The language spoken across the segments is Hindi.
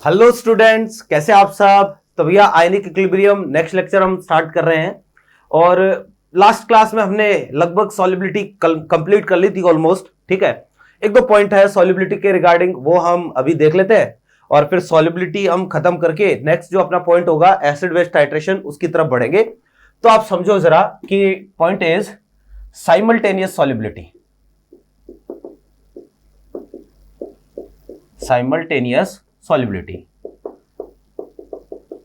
हेलो स्टूडेंट्स, कैसे आप सब। तो भैया आयनिक इक्विलिब्रियम नेक्स्ट लेक्चर हम स्टार्ट कर रहे हैं। और लास्ट क्लास में हमने लगभग सॉल्युबिलिटी कंप्लीट कर ली थी ऑलमोस्ट। ठीक है, एक दो पॉइंट है सॉल्युबिलिटी के रिगार्डिंग, वो हम अभी देख लेते हैं और फिर सॉल्युबिलिटी हम खत्म करके नेक्स्ट जो अपना पॉइंट होगा एसिड बेस टाइट्रेशन, उसकी तरफ बढ़ेंगे। तो आप समझो जरा कि point is simultaneous solubility. Simultaneous solubility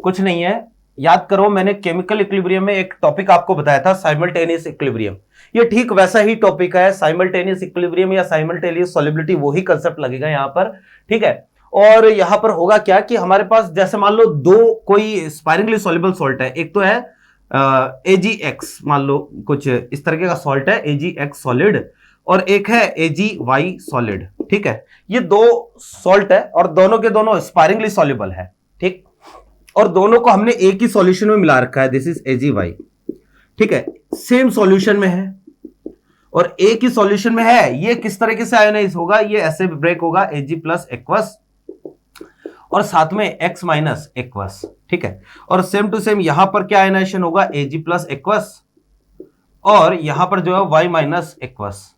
कुछ नहीं है, याद करो मैंने केमिकल इक्विलिब्रियम में एक टॉपिक आपको बताया था साइमल्टेनियस इक्विलिब्रियम। ये ठीक वैसा ही टॉपिक है, साइमल्टेनियस इक्विलिब्रियम या साइमल्टेनियस सॉल्युबिलिटी, वही कंसेप्ट लगेगा यहां पर। ठीक है, और यहां पर होगा क्या कि हमारे पास जैसे मान लो दो कोई स्पायरिंगली सॉल्युबल सॉल्ट है, एक तो है AgX, मान लो कुछ इस तरीके का सॉल्ट है AgX सॉलिड, और एक है AgY सॉलिड। ठीक है, ये दो सॉल्ट है और दोनों के दोनों स्पायरिंगली सॉल्युबल है। ठीक, और दोनों को हमने एक ही सॉल्यूशन में मिला रखा है, दिस इज AgY। ठीक है, सेम सॉल्यूशन में है और एक ही सॉल्यूशन में है। ये किस तरीके से आयोनाइज होगा, ये ऐसे ब्रेक होगा Ag प्लस एक्वस और साथ में X माइनस एक्वस। ठीक है, और सेम टू सेम यहां पर क्या आयोनाइजेशन होगा, Ag प्लस एक्वस और यहां पर जो है Y माइनस एक्वस।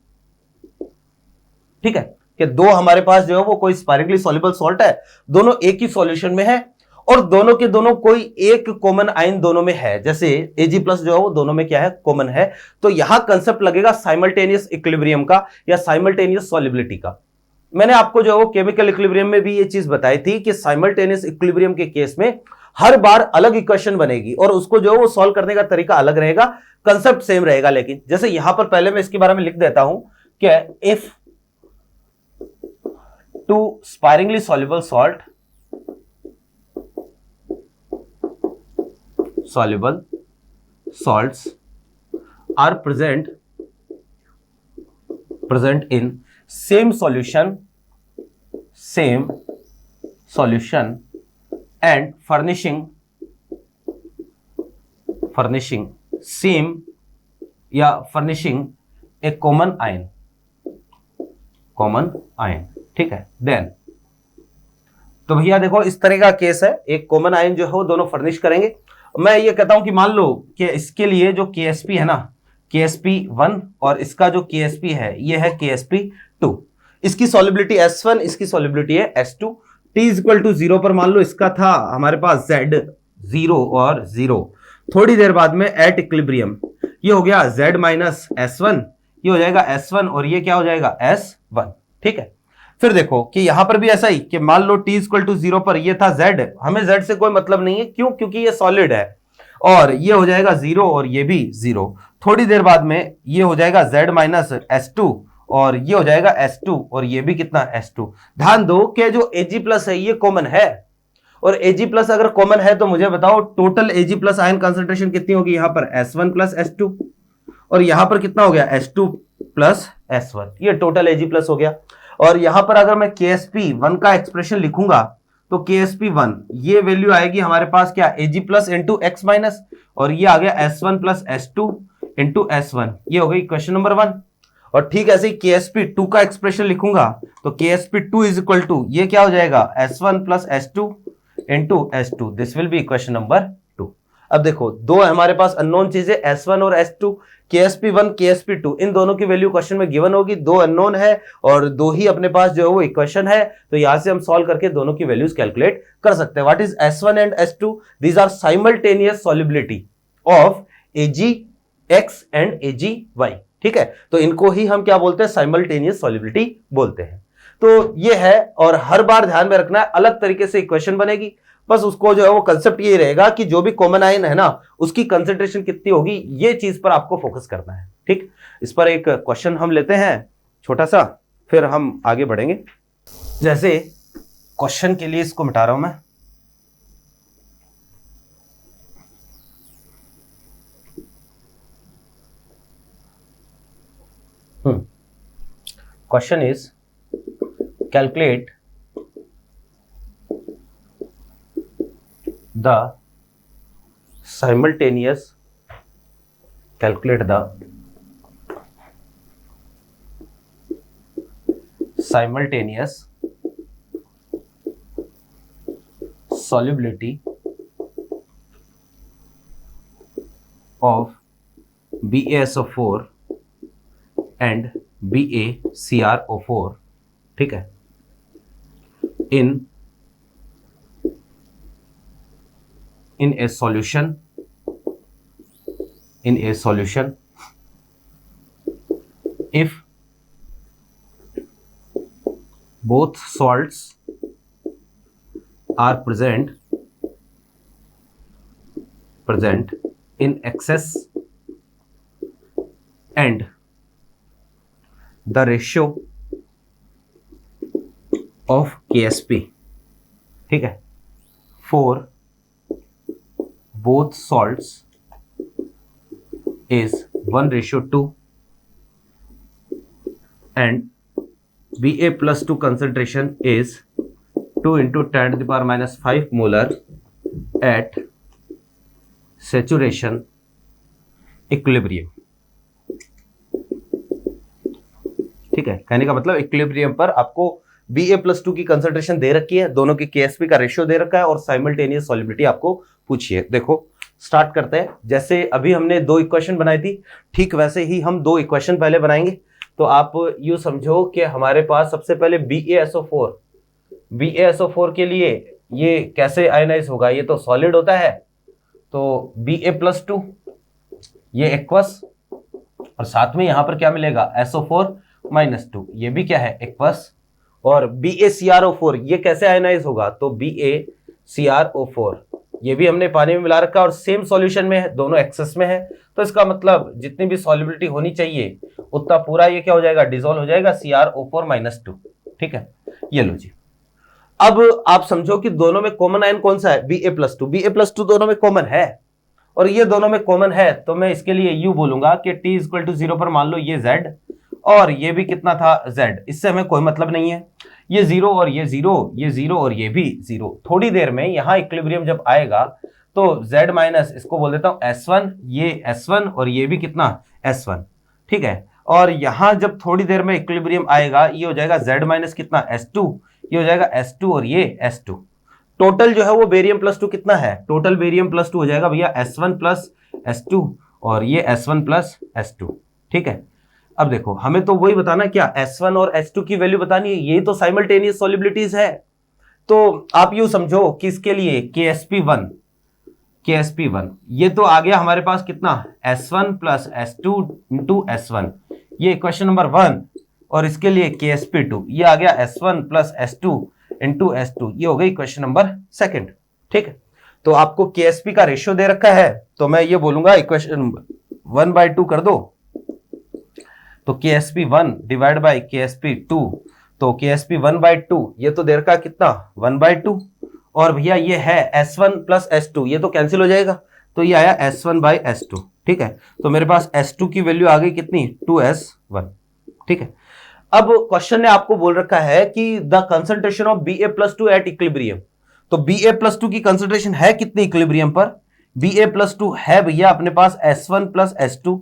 ठीक है, कि दो हमारे पास जो है वो कोई स्पायरिंगली सॉल्युबल सॉल्ट है, दोनों एक ही सॉल्यूशन में है और दोनों के दोनों कोई एक कॉमन आयन दोनों में है, जैसे Ag प्लस जो है वो दोनों में क्या है, कॉमन है। तो यहां कंसेप्ट लगेगा साइमल्टेनियस इक्विलिब्रियम का या साइमल्टेनियस सॉल्युबिलिटी का। मैंने आपको जो है वो केमिकल इक्विलिब्रियम में भी ये चीज बताई थी कि साइमल्टेनियस इक्विलिब्रियम के केस में हर बार अलग इक्वेशन बनेगी और उसको जो है वो सॉल्व करने का तरीका अलग रहेगा, कंसेप्ट सेम रहेगा। लेकिन जैसे यहां पर पहले मैं इसके बारे में लिख देता हूं कि if two sparingly soluble salts are present in same solution and furnishing same या furnishing a common ion। ठीक है, देन तो भैया देखो इस तरह का केस है, एक कॉमन आयन जो है वो दोनों फर्निश करेंगे। मैं ये कहता हूं कि मान लो कि इसके लिए जो KsP है ना, KsP1 और इसका जो KsP है ये है KsP2। इसकी सॉल्युबिलिटी S1, इसकी सॉल्युबिलिटी है S2। T is equal to 0 पर मान लो इसका था हमारे पास Z 0 और 0। थोड़ी देर बाद में एट इक्विलिब्रियम ये हो गया Z माइनस S1, ये हो जाएगा S1 और ये क्या हो जाएगा S1। ठीक है, फिर देखो कि यहां पर भी ऐसा ही कि मान लो T इक्वल टू 0 पर ये था Z, हमें Z से कोई मतलब नहीं है, क्यों, क्योंकि ये सॉलिड है और ये हो जाएगा 0 और ये भी 0। थोड़ी देर बाद में ये हो जाएगा Z माइनस S2 और ये हो जाएगा S2 और ये भी कितना S2। ध्यान दो कि जो Ag प्लस है ये कॉमन है और Ag प्लस अगर कॉमन है तो मुझे बताओ total Ag plus ion concentration कितनी होगी, यहां पर S1 प्लस S2 और यहां पर कितना हो गया S2 प्लस S1, ये टोटल Ag प्लस हो गया। और यहां पर अगर मैं KsP1 का एक्सप्रेशन लिखूंगा तो KsP1 ये वैल्यू आएगी हमारे पास क्या, Ag plus into x minus और ये आ गया S1 plus S2 into S1, ये हो गई क्वेश्चन नंबर 1। और ठीक ऐसे ही KsP2 का एक्सप्रेशन लिखूंगा तो KsP2 इज इक्वल टू ये क्या हो जाएगा S1 plus S2 into S2, this will be question number 2। अब देखो दो हमारे पास अननोन चीजें S1 और S2, KsP1 KsP2 इन दोनों की वैल्यू क्वेश्चन में गिवन होगी, दो अननोन है और दो ही अपने पास जो है वो इक्वेशन है, तो यहां से हम सॉल्व करके दोनों की वैल्यूज कैलकुलेट कर सकते हैं। What is S1 and S2, these are simultaneous solubility of AgX and AgY। ठीक है, तो इनको ही हम क्या बोलते हैं, साइमल्टेनियस सॉल्युबिलिटी बोलते हैं। तो ये है, और हर बार ध्यान में रखना है अलग तरीके से इक्वेशन बनेगी, बस उसको जो है वो कंसेप्ट ये रहेगा कि जो भी कॉमन आयन है ना उसकी कंसेंट्रेशन कितनी होगी, ये चीज पर आपको फोकस करना है। ठीक, इस पर एक क्वेश्चन हम लेते हैं छोटा सा, फिर हम आगे बढ़ेंगे। जैसे क्वेश्चन के लिए इसको मिटा रहा हूं मैं। Question is calculate the simultaneous solubility of BaSO4 and BaCrO4, ठीक है, in a solution if both salts are present in excess and the ratio of KSP, ठीक है, for both salts is 1:2 and Ba+2 concentration is 2 × 10⁻⁵ molar at saturation equilibrium, ठीक है। कहने का मतलब इक्विलिब्रियम पर आपको Ba+2 की कंसंट्रेशन दे रखी है, दोनों की KSP का रेशियो दे रखा है और साइमल्टेनियस सॉल्युबिलिटी आपको पूछी है। देखो स्टार्ट करते हैं। जैसे अभी हमने 2 इक्वेशन बनाई थी, ठीक वैसे ही हम 2 इक्वेशन पहले बनाएंगे। तो आप यूं समझो कि हमारे पास सबसे पहले BaSO4 के लिए ये कैसे आयनाइज होगा, ये तो सॉलिड होता है, तो Ba+2 ये एक्वस और साथ में यहां पर क्या मिलेगा SO4-2, ये भी क्या है एक्वस, और BaCrO4 ये कैसे आयनाइज होगा, तो BaCrO4 ये भी हमने पानी में मिला रखा और सेम सॉल्यूशन में है, दोनों एक्सेस में है। तो इसका मतलब जितनी भी सॉल्युबिलिटी होनी चाहिए उतना पूरा ये क्या हो जाएगा, डिसॉल्व हो जाएगा CrO4-2, ठीक है। ये लो जी। अब आप समझो कि दोनों में कॉमन आयन कौन सा है, Ba+2 दोनों में कॉमन है और ये दोनों में कॉमन है, तो मैं इसके लिए यू बोलूंगा कि t=0 पर मान लो ये Z और ये भी कितना था Z, इससे हमें कोई मतलब नहीं है। ये 0 और ये 0, ये 0 और ये भी 0। थोड़ी देर में यहां इक्विलिब्रियम जब आएगा तो Z माइनस इसको बोल देता हूं S1, ये S1 और ये भी कितना S1, ठीक है। और यहां जब थोड़ी देर में इक्विलिब्रियम आएगा ये हो जाएगा Z माइनस कितना S2, ये हो जाएगा S2 और ये S2। टोटल जो है वो बेरियम+2 कितना है, टोटल बेरियम+2 हो जाएगा भैया S1 + S2 और ये S1 + S2, ठीक है। अब देखो हमें तो वही बताना क्या, S1 और S2 की वैल्यू बतानी है, ये तो साइमल्टेनियस सॉल्युबिलिटीज है। तो आप यूं समझो कि इसके लिए KSP1 ये तो आ गया हमारे पास कितना S1 + S2 × S1, ये क्वेश्चन नंबर 1, और इसके लिए KSP2 ये आ गया S1 + S2 × S2, ये हो गई क्वेश्चन नंबर 2, ठीक है। तो आपको KSP का रेशियो दे रखा है, तो मैं ये बोलूंगा इक्वेशन 1/2 कर दो, तो KSP1 डिवाइड बाई KSP2, तो KSP1/2 ये तो दे रखा कितना 1/2, और भैया ये है S1 + S2 ये तो कैंसिल हो जाएगा, तो ये आया S1/S2, ठीक है। तो मेरे पास S2 की वैल्यू आ गई कितनी 2S1, ठीक है। अब क्वेश्चन ने आपको बोल रखा है कि the concentration of Ba+2 at equilibrium, तो Ba+2 की कंसंट्रेशन है कितनी इक्विलिब्रियम पर, Ba+2 है भैया अपने पास S1 + S2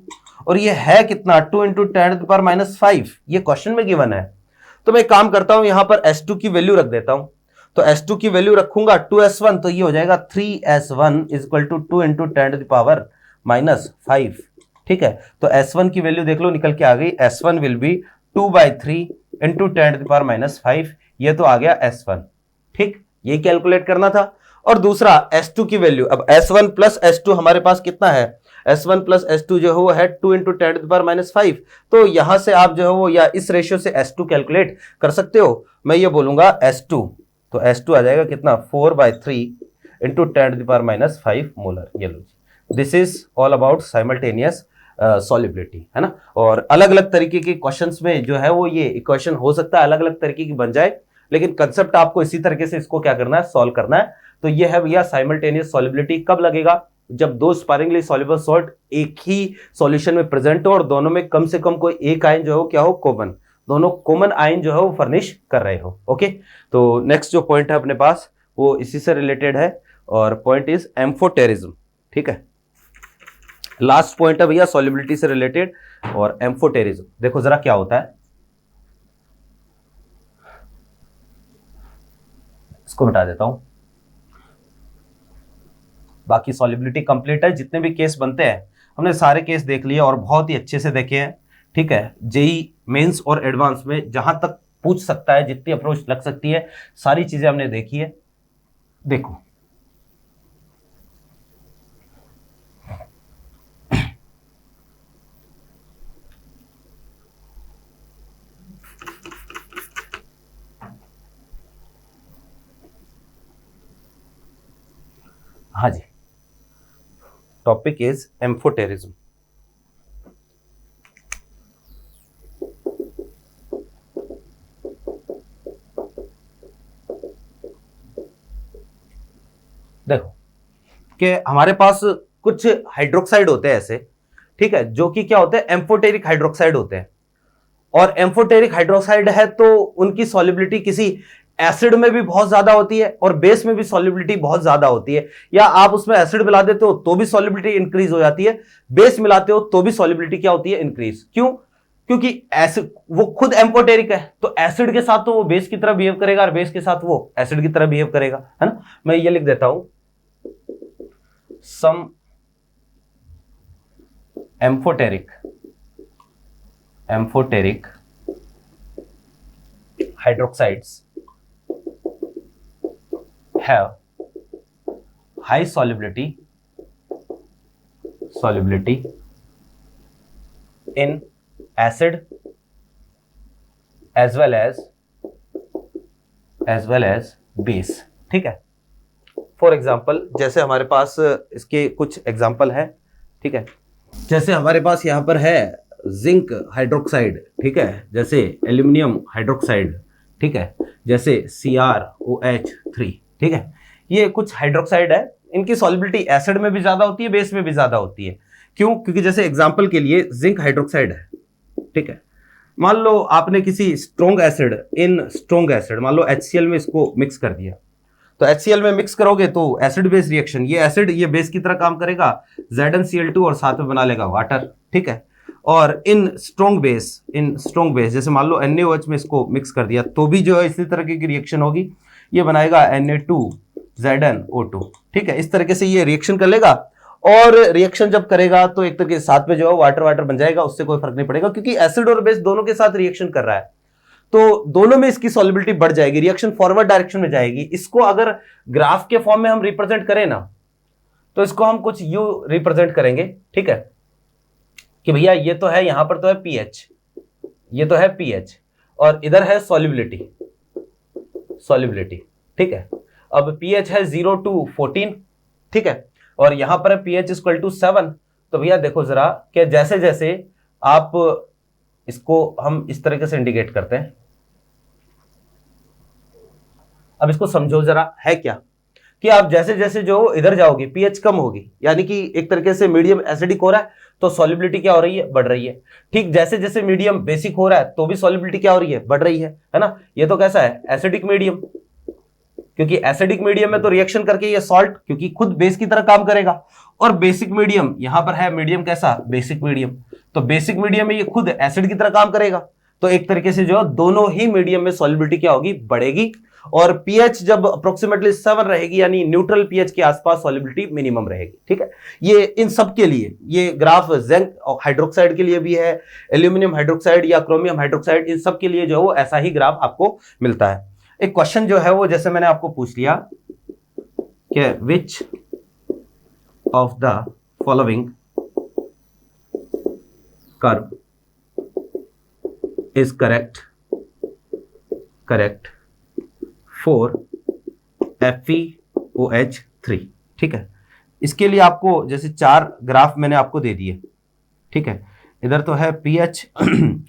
और ये है कितना 2 × 10⁻⁵, ये क्वेश्चन में गिवन है। तो मैं काम करता हूं यहां पर S2 की वैल्यू रख देता हूं, तो S2 की वैल्यू रखूंगा 2S1, तो ये हो जाएगा 3S1 = 2 × 10⁻⁵, ठीक है। तो S1 की वैल्यू देख लो निकल के आ गई, S1 विल बी 2/3 × 10⁻⁵, ये तो आ गया S1, ठीक, ये कैलकुलेट करना था। और दूसरा S2 की वैल्यू, अब S1 + S2 हमारे पास कितना है, S1 + S2 जो है वो है 2 × 10⁻⁵, तो यहां से आप जो है वो या इस रेशियो से S2 कैलकुलेट कर सकते हो। मैं ये बोलूंगा S2, तो S2 आ जाएगा कितना 4/3 × 10⁻⁵ मोलर। ये लो, this is all about simultaneous solubility, है ना। और अलग अलग तरीके के क्वेश्चंस में जो है वो ये इक्वेशन हो सकता है अलग अलग तरीके की बन जाए, लेकिन कंसेप्ट आपको इसी तरीके से इसको क्या करना है, सॉल्व करना है। तो ये है भैया साइमल्टेनियस सॉल्युबिलिटी। कब लगेगा, जब 2 स्पारिंगली सॉल्युबल सॉल्ट एक ही सॉल्यूशन में प्रेजेंट हो और दोनों में कम से कम कोई एक आयन जो है क्या हो, कॉमन, दोनों कॉमन आयन जो है वो फर्निश कर रहे हो। ओके, तो नेक्स्ट जो पॉइंट है अपने पास वो इसी से रिलेटेड है और पॉइंट इज एम्फोटेरिज्म, ठीक है। लास्ट पॉइंट है भैया सॉल्युबिलिटी से रिलेटेड और एम्फोटेरिज्म। देखो जरा क्या होता है, इसको मिटा देता हूं। बाकी सॉलिबिलिटी कंप्लीट है। जितने भी केस बनते हैं हमने सारे केस देख लिए और बहुत ही अच्छे से देखे हैं। ठीक है, जेई मेंस और एडवांस में जहां तक पूछ सकता है, जितनी अप्रोच लग सकती है, सारी चीजें हमने देखी है। देखो हाँ जी, टॉपिक इज एम्फोटेरिज्म। देखो कि हमारे पास कुछ हाइड्रोक्साइड होते हैं ऐसे, ठीक है, जो कि क्या होते हैं, एम्फोटेरिक हाइड्रोक्साइड होते हैं। और एम्फोटेरिक हाइड्रोक्साइड है तो उनकी सॉलिबिलिटी किसी एसिड में भी बहुत ज्यादा होती है और बेस में भी सॉलिबिलिटी बहुत ज्यादा होती है। या आप उसमें एसिड मिला देते हो तो भी सॉलिबिलिटी इंक्रीज हो जाती है, बेस मिलाते हो तो भी सॉलिबिलिटी क्या होती है, इंक्रीज। क्यों? क्योंकि एसिड वो खुद एम्फोटेरिक है, तो एसिड के साथ तो वो बेस की तरह बिहेव करेगा और बेस के साथ वो एसिड की तरह बिहेव करेगा, है ना। मैं ये लिख देता हूं, सम amphoteric hydroxides have high solubility in acid as well as base। ठीक है, फॉर एग्जाम्पल जैसे हमारे पास इसके कुछ एग्जाम्पल है। ठीक है, जैसे हमारे पास यहां पर है जिंक हाइड्रोक्साइड, ठीक है, जैसे एल्यूमिनियम हाइड्रोक्साइड, ठीक है, जैसे CrOH3, ठीक है, ये कुछ हाइड्रोक्साइड है। इनकी सॉलिबिलिटी एसिड में भी ज्यादा होती है, बेस में भी ज्यादा होती है। क्यों? क्योंकि जैसे एग्जांपल के लिए जिंक हाइड्रोक्साइड है, ठीक है, मान लो आपने किसी स्ट्रॉन्ग एसिड मान लो HCl में इसको मिक्स कर दिया, तो HCl में मिक्स करोगे तो एसिड बेस रिएक्शन, ये एसिड ये बेस की तरह काम करेगा, ZnCl2 और साथ में बना लेगा वाटर। ठीक है, और इन स्ट्रॉन्ग बेस जैसे मान लो NaOH में इसको मिक्स कर दिया तो भी जो है इसी तरह की रिएक्शन होगी, ये बनाएगा Na2ZnO2। ठीक है, इस तरीके से ये रिएक्शन कर लेगा और रिएक्शन जब करेगा तो एक तरीके से साथ में जो है वाटर बन जाएगा, उससे कोई फर्क नहीं पड़ेगा क्योंकि एसिड और बेस दोनों के साथ रिएक्शन कर रहा है, तो दोनों में इसकी सॉलिबिलिटी बढ़ जाएगी, रिएक्शन फॉरवर्ड डायरेक्शन में जाएगी। इसको अगर ग्राफ के फॉर्म में हम रिप्रेजेंट करें ना, तो इसको हम कुछ यू रिप्रेजेंट करेंगे। ठीक है, कि भैया ये तो है, यहां पर तो है pH, ये तो है pH और इधर है सॉलिबिलिटी। ठीक है, अब pH है 0 to 14, ठीक है, और यहां पर है pH इक्वल टू 7। तो भैया देखो जरा कि जैसे जैसे आप इसको हम इस तरीके से इंडिकेट करते हैं, अब इसको समझो जरा है क्या, कि आप जैसे जैसे जो इधर जाओगे पीएच कम होगी, यानी कि एक तरीके से मीडियम एसिडिक हो रहा है तो सॉलिबिलिटी क्या हो रही है, बढ़ रही है। ठीक, जैसे जैसे मीडियम बेसिक हो रहा है तो भी सॉलिबिलिटी क्या हो रही है, बढ़ रही है ना। ये तो कैसा है, एसिडिक मीडियम, क्योंकि एसिडिक मीडियम में तो रिएक्शन करके ये सॉल्ट क्योंकि खुद बेस की तरह काम करेगा, और बेसिक मीडियम यहां पर है मीडियम कैसा, बेसिक मीडियम, तो बेसिक मीडियम में ये खुद एसिड की तरह काम करेगा। तो एक तरीके से जो दोनों ही मीडियम में सॉलिबिलिटी क्या होगी, बढ़ेगी, और पीएच जब अप्रोक्सीमेटली 7 रहेगी यानी न्यूट्रल पीएच के आसपास सॉलिबिलिटी मिनिमम रहेगी। ठीक है, ये इन सब के लिए ये ग्राफ जिंक हाइड्रोक्साइड के लिए भी है, एल्यूमिनियम हाइड्रोक्साइड या क्रोमियम हाइड्रोक्साइड, इन सब के लिए जो है वो ऐसा ही ग्राफ आपको मिलता है। एक क्वेश्चन जो है वो जैसे मैंने आपको पूछ लिया कि which of the following curve is correct for FeOH3। ठीक है, इसके लिए आपको जैसे 4 ग्राफ मैंने आपको दे दिए। ठीक है, इधर तो है pH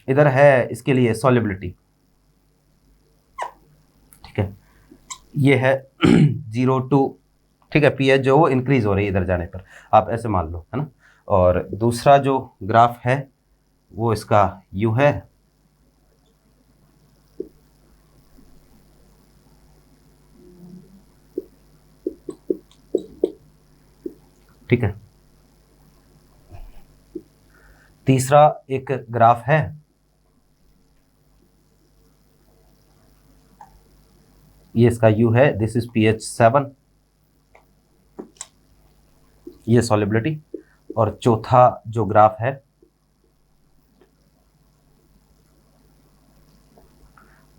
इधर है इसके लिए सॉलिबिलिटी। ठीक है, ये है 0 to, ठीक है, pH जो वो इंक्रीज हो रही है इधर जाने पर, आप ऐसे मान लो, है ना। और दूसरा जो ग्राफ है वो इसका U है, ठीक है। तीसरा एक ग्राफ है, ये इसका U है, दिस इज pH 7। ये सॉलिबिलिटी, और चौथा जो ग्राफ है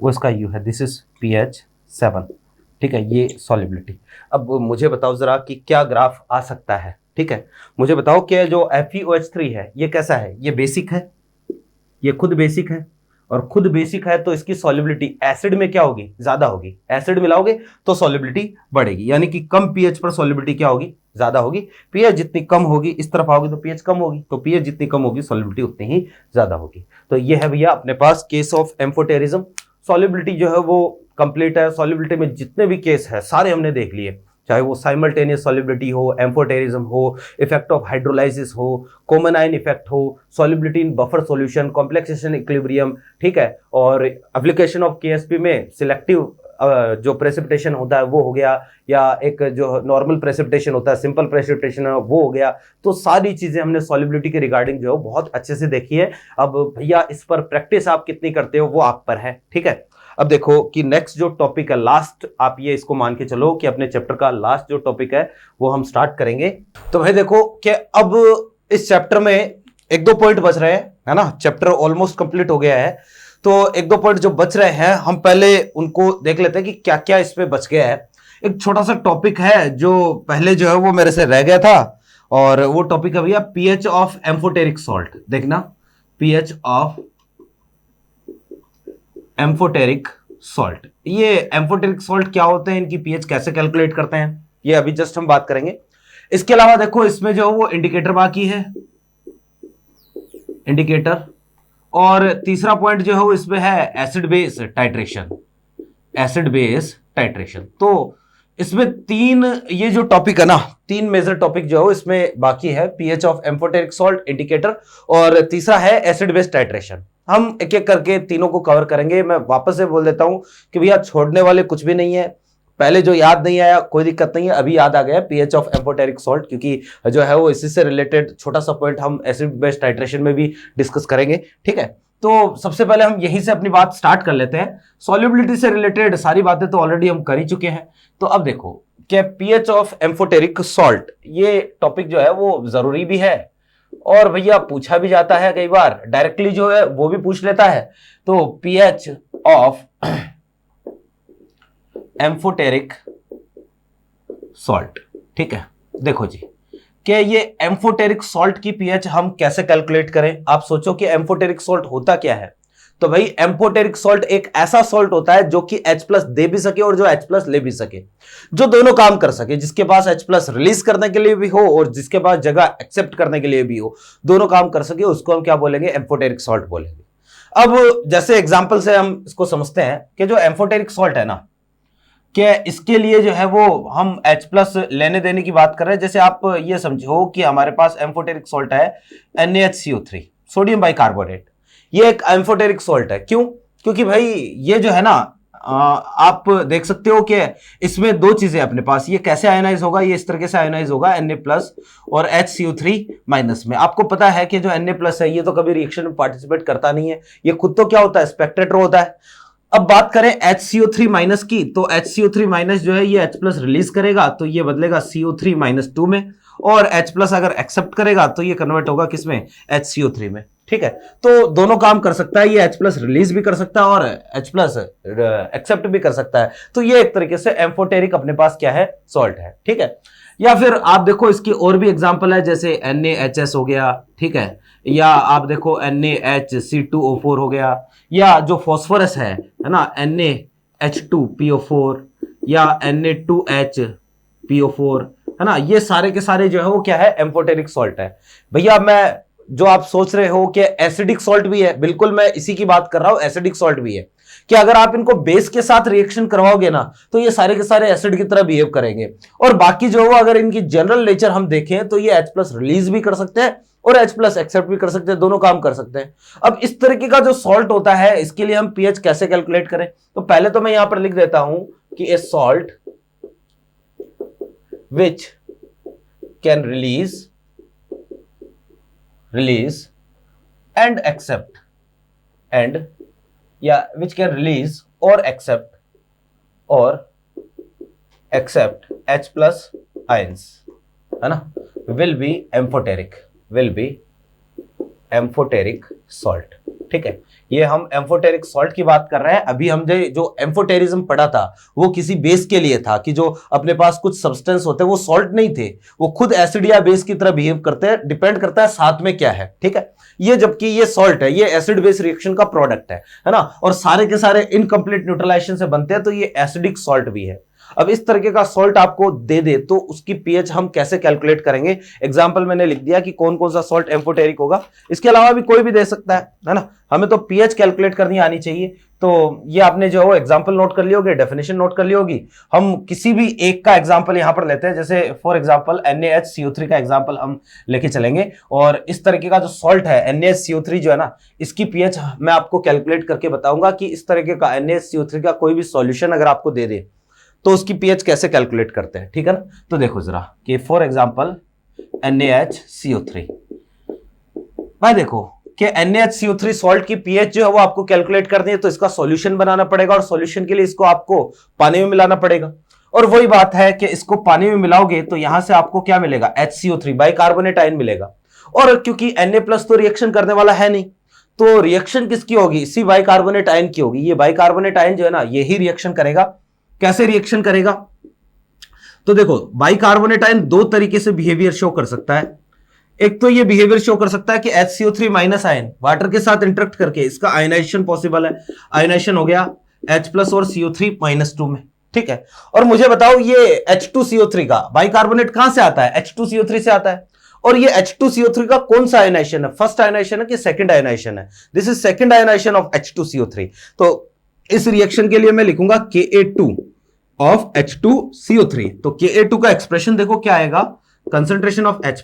वो इसका यू है, दिस इज pH 7, ठीक है, ये सॉलिबिलिटी। अब मुझे बताओ जरा कि क्या ग्राफ आ सकता है, ठीक है, मुझे बताओ कि जो FeOH3 है ये कैसा है, ये बेसिक है, ये खुद बेसिक है, और खुद बेसिक है तो इसकी सॉलिबिलिटी एसिड में क्या होगी, ज्यादा होगी। एसिड मिलाओगे तो सॉलिबिलिटी बढ़ेगी, यानी कि कम पीएच पर सॉलिबिलिटी क्या होगी, ज्यादा होगी। पीएच जितनी कम होगी, इस तरफ आओगे तो पीएच कम होगी, तो पीएच जितनी कम होगी सॉलिबिलिटी उतनी ही ज्यादा होगी। तो ये है भैया अपने पास केस ऑफ एम्फोटेरिज्म। सॉलिबिलिटी जो है वो कंप्लीट है। सॉलिबिलिटी में जितने भी केस है सारे हमने देख लिए, चाहे वो साइमल्टेनियस सॉलिबिलिटी हो, एम्फोटेरिज्म हो, इफेक्ट ऑफ हाइड्रोलाइसिस हो, कॉमन आयन इफेक्ट हो, सॉलिबिलिटी इन बफर सॉल्यूशन, कॉम्प्लेक्सेशन इक्विलिब्रियम, ठीक है, और एप्लीकेशन ऑफ केएसपी में सिलेक्टिव जो प्रेसिपिटेशन होता है वो हो गया, या एक जो नॉर्मल प्रेसिपिटेशन होता है, सिंपल प्रेसिपिटेशन वो हो गया। तो सारी चीजें हमने सॉलिबिलिटी के रिगार्डिंग जो है बहुत अच्छे से देखी है। अब भैया इस पर प्रैक्टिस आप कितनी करते हो वो आप पर है, ठीक है। अब देखो कि नेक्स्ट जो टॉपिक है, लास्ट, आप ये इसको मान के चलो कि अपने चैप्टर का लास्ट जो टॉपिक है वो हम स्टार्ट करेंगे। तो भाई देखो कि अब इस चैप्टर में एक दो पॉइंट बच रहे हैं, है ना, चैप्टर ऑलमोस्ट कंप्लीट हो गया है, तो एक दो पॉइंट जो बच रहे हैं हम पहले उनको देख लेते हैं कि क्या क्या इसमें बच गया है। एक छोटा सा टॉपिक है जो पहले जो है वो मेरे से रह गया था, और वो टॉपिक है भैया पीएच ऑफ एम्फोटेरिक सॉल्ट। देखना, पीएच ऑफ एम्फोटेरिक सॉल्ट, ये एम्फोटेरिक सॉल्ट क्या होते हैं, इनकी पीएच कैसे कैलकुलेट करते हैं, ये अभी जस्ट हम बात करेंगे। इसके अलावा देखो इसमें जो वो इंडिकेटर बाकी है, इंडिकेटर, और तीसरा पॉइंट जो है वो इसमें है acid base titration, acid base titration. तो इसमें तीन, ये जो टॉपिक है ना, तीन मेजर टॉपिक जो है इसमें बाकी है, pH of amphoteric salt, indicator, और तीसरा है एसिड बेस टाइट्रेशन। हम एक एक करके तीनों को कवर करेंगे। मैं वापस से बोल देता हूं कि भैया छोड़ने वाले कुछ भी नहीं है, पहले जो याद नहीं आया कोई दिक्कत नहीं है, अभी याद आ गया पीएच ऑफ एम्फोटेरिक सॉल्ट, क्योंकि जो है वो इसी से रिलेटेड छोटा सा पॉइंट हम एसिड बेस टाइट्रेशन में भी डिस्कस करेंगे, ठीक है। तो सबसे पहले हम यहीं से अपनी बात स्टार्ट कर लेते हैं। सॉल्युबिलिटी से रिलेटेड सारी बातें तो ऑलरेडी हम कर ही चुके हैं। तो अब देखो कि पीएच ऑफ एम्फोटेरिक सॉल्ट, ये टॉपिक जो है वो जरूरी भी है, और भैया पूछा भी जाता है कई बार, डायरेक्टली जो है वो भी पूछ लेता है। तो पीएच ऑफ एम्फोटेरिक सॉल्ट, ठीक है। देखो जी कि ये एम्फोटेरिक सॉल्ट की पीएच हम कैसे कैलकुलेट करें। आप सोचो कि एम्फोटेरिक सॉल्ट होता क्या है, तो भाई एम्फोटेरिक सॉल्ट एक ऐसा सॉल्ट होता है जो कि H+ दे भी सके और जो H+ ले भी सके, जो दोनों काम कर सके, जिसके पास H+ रिलीज करने के लिए भी हो और जिसके पास जगह एक्सेप्ट करने के लिए भी हो, दोनों काम कर सके, उसको हम क्या बोलेंगे, एम्फोटेरिक सॉल्ट बोलेंगे। अब जैसे एग्जाम्पल से हम इसको समझते हैं कि जो एम्फोटेरिक सॉल्ट है ना, कि इसके लिए जो है वो हम H+ लेने देने की बात कर रहे हैं। जैसे आप ये समझो कि हमारे पास एम्फोटेरिक सॉल्ट है NaHCO3, सोडियम बाइकार्बोनेट, ये एक एम्फोटेरिक सॉल्ट है। क्यों? क्योंकि भाई ये जो है ना, आप देख सकते हो कि इसमें दो चीजें अपने पास, ये कैसे आयोनाइज होगा, ये इस तरीके से आयोनाइज होगा Na+ और HCO3- में। आपको पता है कि जो Na+ है ये तो कभी रिएक्शन में पार्टिसिपेट करता नहीं है, ये खुद तो क्या होता है, स्पेक्टेटर होता है। अब बात करें HCO3- की, तो HCO3- जो है ये H+ रिलीज करेगा तो ये बदलेगा CO3-2 में, और H+ अगर एक्सेप्ट करेगा तो ये कन्वर्ट होगा किसमें, HCO3 में, ठीक है। तो दोनों काम कर सकता है, ये H+ रिलीज भी कर सकता है और H+ एक्सेप्ट भी कर सकता है। तो ये एक तरीके से एम्फोटेरिक अपने पास क्या है, सॉल्ट है, ठीक है। या फिर आप देखो इसकी और भी एग्जांपल है, जैसे NaHS हो गया, ठीक है, या आप देखो NaHC2O4 हो गया, या जो फॉस्फोरस है ना, NaH2PO4 या Na2HPO4, है ना, ये सारे के सारे जो है वो क्या है, एम्फोटेरिक सॉल्ट है। भैया मैं, जो आप सोच रहे हो कि एसिडिक सॉल्ट भी है, बिल्कुल मैं इसी की बात कर रहा हूं, एसिडिक सॉल्ट भी है, कि अगर आप इनको बेस के साथ रिएक्शन करवाओगे ना तो ये सारे के सारे एसिड की तरह बिहेव करेंगे। और बाकी जो अगर इनकी जनरल नेचर हम देखें तो ये H+ रिलीज भी कर सकते हैं और H+ एक्सेप्ट भी कर सकते हैं, दोनों काम कर सकते हैं। अब इस तरीके का जो सॉल्ट होता है, इसके लिए हम पीएच कैसे कैलकुलेट करें, तो पहले तो मैं यहां पर लिख देता हूं कि ए salt which can release and accept and which can release or accept H+ ions, है ना, will be amphoteric, will be amphoteric salt. ठीक है, ये हम एम्फोटेरिक सॉल्ट की बात कर रहे हैं। अभी हमने जो एम्फोटेरिज्म पढ़ा था वो किसी बेस के लिए था कि जो अपने पास कुछ सब्सटेंस होते हैं वो सॉल्ट नहीं थे, वो खुद एसिड या बेस की तरह बिहेव करते हैं, डिपेंड करता है साथ में क्या है। ठीक है, ये जबकि ये सॉल्ट है, ये एसिड बेस रिएक्शन का प्रोडक्ट है ना, और सारे के सारे इनकम्प्लीट न्यूट्रलाइजेशन से बनते हैं, तो ये एसिडिक सॉल्ट भी है। अब इस तरीके का सॉल्ट आपको दे दे तो उसकी पीएच हम कैसे कैलकुलेट करेंगे? एग्जांपल मैंने लिख दिया कि कौन कौन सा सॉल्ट एम्फोटेरिक होगा, इसके अलावा भी कोई भी दे सकता है ना, हमें तो पीएच कैलकुलेट करनी आनी चाहिए। तो ये आपने जो एग्जांपल नोट कर ली होगी, डेफिनेशन नोट कर ली होगी। हम किसी भी एक का एग्जांपल यहां पर लेते हैं, जैसे फॉर एग्जांपल NaHCO3 का एग्जांपल हम लेके चलेंगे, और इस तरीके का जो सॉल्ट है NaHCO3 जो है ना, इसकी पीएच मैं आपको कैलकुलेट करके बताऊंगा कि इस तरीके का NaHCO3 का कोई भी सॉल्यूशन अगर आपको दे दे तो उसकी पीएच कैसे कैलकुलेट करते हैं। ठीक है ना, तो देखो जरा कि फॉर एग्जांपल NaHCO3, भाई देखो कि NaHCO3 सॉल्ट की पीएच जो है वो आपको कैलकुलेट करनी है, तो इसका सॉल्यूशन बनाना पड़ेगा, और सॉल्यूशन के लिए इसको आपको पानी में मिलाना पड़ेगा। और वही बात है कि इसको पानी में मिलाओगे तो यहां से आपको क्या मिलेगा? HCO3 बाइकार्बोनेट आयन मिलेगा। और क्योंकि Na+ तो रिएक्शन करने वाला है नहीं, तो रिएक्शन किसकी होगी? इसी बाइकार्बोनेट आयन की होगी। ये बाइकार्बोनेट आयन जो है ना, यही रिएक्शन करेगा। कैसे रिएक्शन करेगा? तो देखो, बाइकार्बोनेट आयन दो तरीके से बिहेवियर शो कर सकता है। एक तो ये बिहेवियर शो कर सकता है कि HCO3 माइनस आयन वाटर के साथ इंटरेक्ट करके इसका आयनाइजेशन पॉसिबल है। आयनाइजेशन हो गया H+ और CO3 -2 में। ठीक है, और मुझे बताओ ये H2CO3 का बाइकार्बोनेट कहां से आता है? H2CO3 से आता है। और ये H2CO3 का कौन सा आयनाइजेशन है? फर्स्ट आयनाइजेशन है कि सेकंड आयनाइजेशन है? This is second ionisation of H2CO3। तो इस रिएक्शन के लिए मैं लिखूंगा Ka2 ऑफ H2CO3। तो Ka2 का एक्सप्रेशन देखो क्या आएगा? Concentration of H+,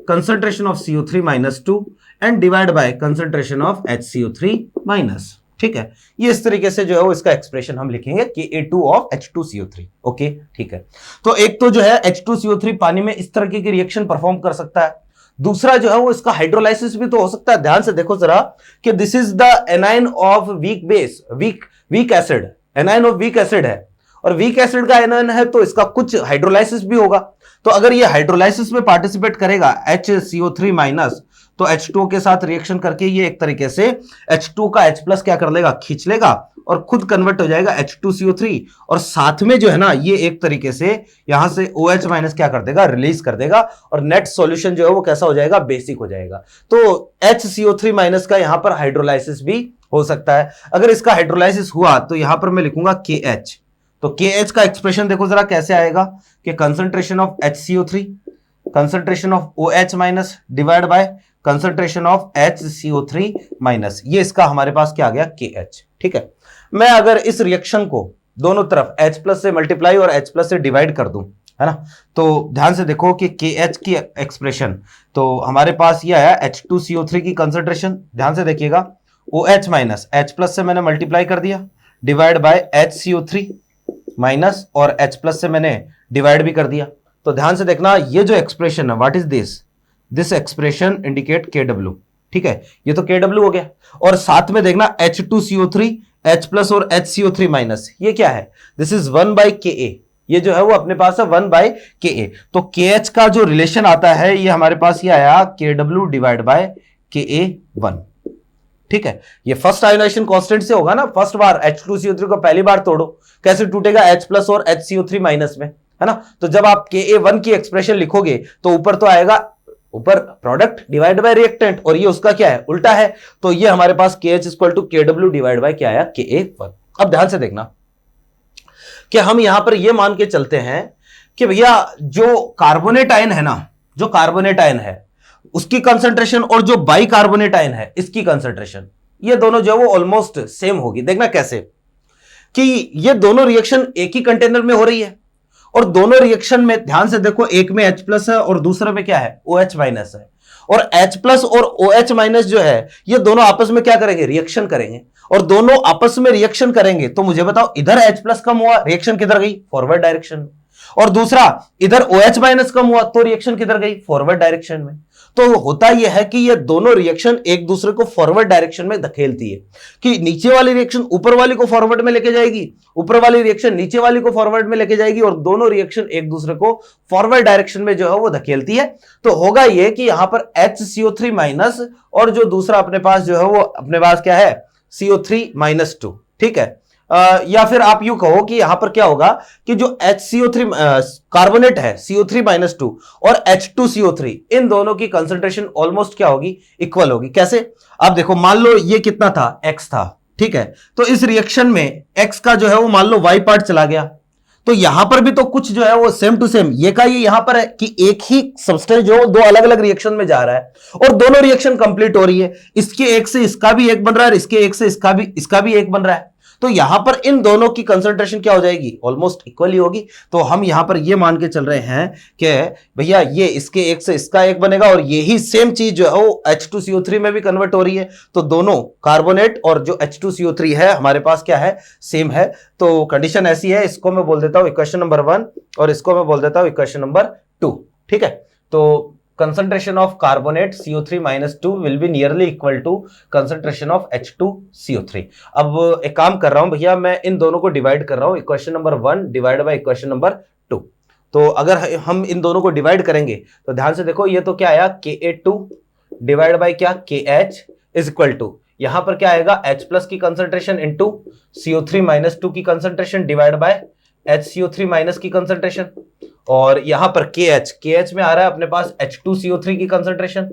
concentration of CO3 -2 and divide by concentration of HCO3-। ठीक है, ये इस तरीके से जो है वो इसका एक्सप्रेशन हम लिखेंगे Ka2 ऑफ H2CO3। ओके, ठीक है। तो एक तो जो है H2CO3 पानी में इस तरीके की रिएक्शन परफॉर्म कर सकता है। दूसरा जो है वो इसका हाइड्रोलाइसिस भी तो हो सकता है। ध्यान से देखो जरा कि this is the A9 of weak base, weak acid, A9 of weak acid है, और वीक एसिड का एनाइन है तो इसका कुछ हाइड्रोलाइसिस भी होगा। तो अगर ये हाइड्रोलाइसिस में पार्टिसिपेट करेगा HCO3- तो H2O के साथ रिएक्शन करके ये एक तरीके से H2 का H+ क्या कर लेगा? खींच लेगा, और खुद कन्वर्ट हो जाएगा H2CO3, और साथ में जो है ना ये एक तरीके से यहां से OH- क्या कर देगा? रिलीज कर देगा, और नेट सॉल्यूशन जो है वो कैसा हो जाएगा? बेसिक हो जाएगा। तो HCO3- का यहां पर हाइड्रोलाइसिस भी हो सकता है। अगर इसका हाइड्रोलाइसिस हुआ तो यहां पर मैं लिखूंगा KH। तो KH का एक्सप्रेशन देखो जरा कैसे आएगा कि concentration of HCO3, concentration of OH- divide by concentration of HCO3-। ये इसका हमारे पास क्या आ गया? KH। ठीक है, मैं अगर इस रिएक्शन को दोनों तरफ H+ से मल्टीप्लाई और H+ से डिवाइड कर दूं, है ना, तो ध्यान से देखो कि KH की एक्सप्रेशन तो हमारे पास ये आया H2CO3 की कंसंट्रेशन। ध्यान से देखिएगा, OH- H+ से मैंने मल्टीप्लाई कर दिया, डिवाइड बाय HCO3- और H+ से मैंने डिवाइड भी कर दिया। तो ध्यान से देखना, ये जो एक्सप्रेशन है, what is this expression indicate Kw। ठीक है, ये तो Kw हो गया, और साथ में देखना H2CO3, H+ और HCO3-, ये क्या है? This is 1/Ka। ये जो है वो अपने पास है 1/Ka। तो KH का जो रिलेशन आता है ये हमारे पास ये आया Kw डिवाइड बाय Ka1। ठीक है, ये फर्स्ट आयोनाइजेशन कांस्टेंट से होगा ना। फर्स्ट बार H2CO3 को पहली बार तोड़ो, कैसे टूटेगा? H+ और HCO3- में, है ना। तो जब आप Ka1 की एक्सप्रेशन लिखोगे तो ऊपर तो आएगा, ऊपर प्रोडक्ट डिवाइड बाय रिएक्टेंट, और ये उसका क्या है? उल्टा है। तो ये हमारे पास KH = Kw डिवाइड बाय क्या आया? Ka1। अब ध्यान से देखना कि हम यहां पर ये मान के चलते हैं कि भैया जो कार्बोनेट आयन है ना, जो कार्बोनेट आयन है उसकी कंसंट्रेशन और जो बाइकार्बोनेट आयन है इसकी कंसंट्रेशन, ये दोनों जो है वो ऑलमोस्ट सेम होगी। देखना कैसे कि ये दोनों रिएक्शन एक ही कंटेनर में हो रही है, और दोनों रिएक्शन में ध्यान से देखो, एक में H+ है और दूसरे में क्या है? OH- है। और H+ और OH- जो है ये दोनों आपस में क्या करेंगे? रिएक्शन करेंगे, और दोनों आपस में रिएक्शन करेंगे। तो मुझे बताओ, इधर H+ कम हुआ, रिएक्शन किधर गई? Forward direction. और दूसरा इधर OH माइनस कम हुआ तो रिएक्शन किधर गई, फॉरवर्ड डायरेक्शन में। तो होता यह है कि ये दोनों रिएक्शन एक दूसरे को फॉरवर्ड डायरेक्शन में धकेलती है, कि नीचे वाली रिएक्शन ऊपर वाली को फॉरवर्ड में लेके जाएगी, ऊपर वाली रिएक्शन नीचे वाली को फॉरवर्ड में लेके जाएगी, और दोनों रिएक्शन एक दूसरे को फॉरवर्ड डायरेक्शन में जो है वो धकेलती है। तो होगा ये कि यहां पर HCO3 माइनस और जो दूसरा अपने पास जो है वो अपने पास क्या है, CO3-2, ठीक है। या फिर आप यूं कहो कि यहां पर क्या होगा कि जो HCO3 कार्बोनेट है CO3-2 और H2CO3, इन दोनों की कंसंट्रेशन ऑलमोस्ट क्या होगी, इक्वल होगी। कैसे, आप देखो, मान लो ये कितना था, X था, ठीक है। तो इस रिएक्शन में X का जो है वो मान लो Y पार्ट चला गया, तो यहां पर भी तो कुछ जो है वो सेम टू सेम ये का ये यहां पर है कि एक ही सब्सटेंस जो दो अलग अलग रिएक्शन में जा रहा है और दोनों रिएक्शन कंप्लीट हो रही है। इसके एक से इसका भी एक बन रहा है और इसके एक से इसका भी एक बन रहा है। तो यहां पर इन दोनों की कंसंट्रेशन क्या हो जाएगी, ऑलमोस्ट इक्वल ही होगी। तो हम यहां पर ये मान के चल रहे हैं कि भैया ये इसके एक से इसका एक बनेगा और यही सेम चीज जो है वो H2CO3 में भी कन्वर्ट हो रही है। तो दोनों कार्बोनेट और जो H2CO3 है हमारे पास क्या है, सेम है। तो कंडीशन ऐसी है, इसको मैं बोल देता हूं इक्वेशन नंबर 1 और इसको मैं बोल देता हूं इक्वेशन नंबर 2, ठीक है। तो concentration of carbonate CO3-2 will be nearly equal to concentration of H2CO3। अब एक काम कर रहा हूं भैया, मैं इन दोनों को डिवाइड कर रहा हूं, equation number 1 divide by equation number 2। तो अगर हम इन दोनों को डिवाइड करेंगे तो ध्यान से देखो, ये तो क्या आया, Ka2 डिवाइड बाय क्या, KH इज इक्वल टू, यहां पर क्या आएगा, H प्लस की कंसंट्रेशन इंटू CO3-2 की concentration divide by HCO3 minus की कंसंट्रेशन, और यहां पर KH में आ रहा है अपने पास H2CO3 की कंसंट्रेशन,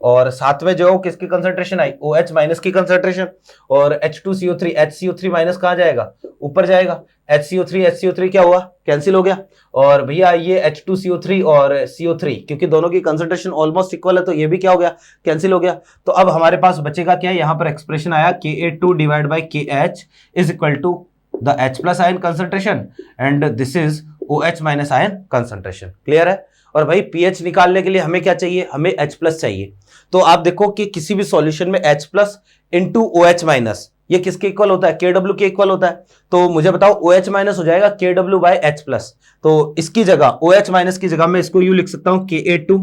और साथ में जो किसकी कंसंट्रेशन आई, OH माइनस की कंसंट्रेशन, और H2CO3 HCO3 माइनस कहां जाएगा, ऊपर जाएगा। HCO3 क्या हुआ, कैंसिल हो गया। और भैया ये H2CO3 और CO3 क्योंकि दोनों की कंसंट्रेशन ऑलमोस्ट इक्वल है तो ये भी क्या हो गया, कैंसिल हो गया। तो अब हमारे पास बचेगा क्या, यहां पर एक्सप्रेशन आया Ka2 divide by KH is equal to the H plus ion concentration and this is OH minus ion concentration. Clear है। और भाई pH निकालने के लिए हमें क्या चाहिए, हमें H प्लस चाहिए। तो आप देखो कि किसी भी सॉल्यूशन में H plus into OH minus ये किसके इक्वल होता है, KW के इक्वल होता है। तो मुझे बताओ OH माइनस हो जाएगा KW बाय H प्लस। तो इसकी जगह OH माइनस की जगह मैं इसको यूं लिख सकता हूं Ka2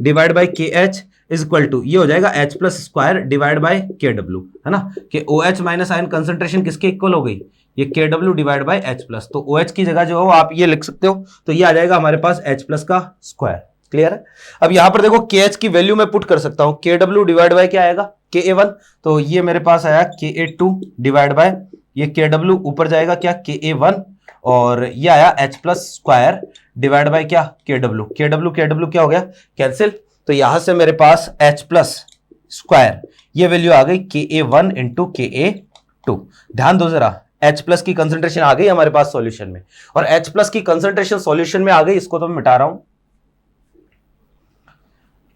divide by KH is equal to, ये हो जाएगा H plus square divide by KW, है ना, कि OH माइनस आयन कंसंट्रेशन किसके इक्वल हो गई, ये KW divide by H plus. तो OH की जगह जो हो आप ये लिख सकते हो, तो ये आ जाएगा हमारे पास H प्लस का स्क्वायर। क्लियर है। अब यहां पर देखो KH की वैल्यू मैं पुट कर सकता हूं, KW डिवाइड बाय क्या आएगा, Ka1, तो ये मेरे पास आया Ka2 डिवाइड बाय ये KW ऊपर जाएगा क्या, Ka1, और ये आया H plus square divide bye क्या, KW क्या हो गया, कैंसिल। तो यहां से मेरे पास H प्लस स्क्वायर ये वैल्यू आ गई Ka1 इंटू Ka2। ध्यान दो जरा, H प्लस की कंसंट्रेशन आ गई हमारे पास सॉल्यूशन में, और H प्लस की कंसंट्रेशन सॉल्यूशन में आ गई, इसको तो मैं मिटा रहा हूं।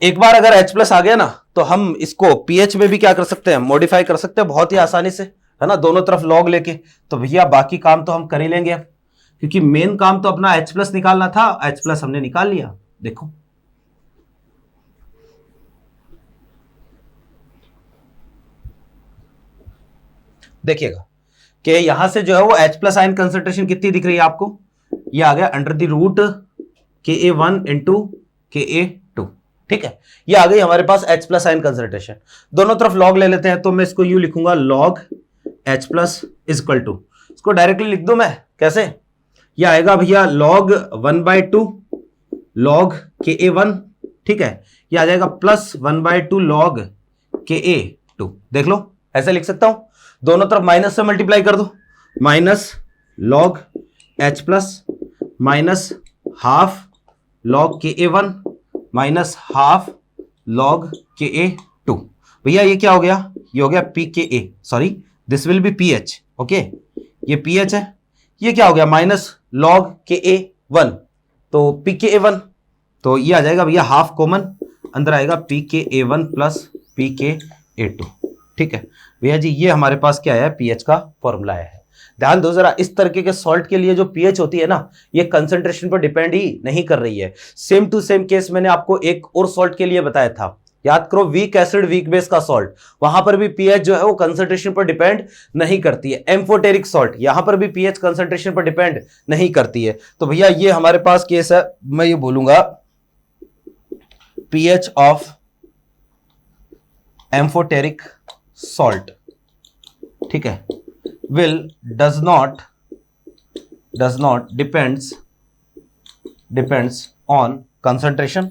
एक बार अगर H प्लस आ गया ना तो हम इसको pH में भी क्या कर सकते हैं, मॉडिफाई कर सकते हैं बहुत ही आसानी से, है ना, दोनों तरफ लॉग लेके। तो भैया बाकी काम तो हम कर ही लेंगे अब, क्योंकि मेन काम तो अपना H प्लस निकालना था, H प्लस हमने निकाल लिया। देखो देखिएगा कि यहां से जो है वो H प्लस आयन कंसंट्रेशन कितनी दिख रही है आपको, ये आ गया under the root Ka1 into Ka2, ठीक है। ये आ गई हमारे पास H प्लस आयन कंसंट्रेशन। दोनों तरफ लॉग ले लेते हैं, तो मैं इसको यूं लिखूंगा log H plus is equal to, इसको डायरेक्टली लिख दूं मैं, कैसे, ये आएगा भैया लॉग 1/2 लॉग Ka1, ठीक है, ये आ जाएगा प्लस 1/2 लॉग Ka2। देख लो ऐसे लिख सकता हूं, दोनों तरफ माइनस से मल्टीप्लाई कर दो, minus log H plus minus half log Ka1 minus half log Ka2। भैया ये क्या हो गया, ये हो गया pKa, sorry this will be pH, okay, ये pH है, ये क्या हो गया माइनस लॉग Ka1, तो pKa1, तो ये आ जाएगा भैया हाफ कॉमन, अंदर आएगा pKa1 प्लस pKa2, ठीक है भैया जी। ये हमारे पास क्या है, pH का फॉर्मूला है। ध्यान दो जरा, इस तरीके के सॉल्ट के लिए जो pH होती है ना, ये कंसंट्रेशन पर डिपेंड ही नहीं कर रही है। सेम टू सेम केस मैंने आपको एक और सॉल्ट के लिए बताया था, याद करो, वीक एसिड वीक बेस का सॉल्ट, वहां पर भी पीएच जो है वो कंसंट्रेशन पर डिपेंड नहीं करती है। एम्फोटेरिक सॉल्ट, यहां पर भी पीएच कंसंट्रेशन पर डिपेंड नहीं करती है। तो भैया ये हमारे पास केस है, मैं ये बोलूंगा पीएच ऑफ एम्फोटेरिक सॉल्ट, ठीक है, will does not depends on concentration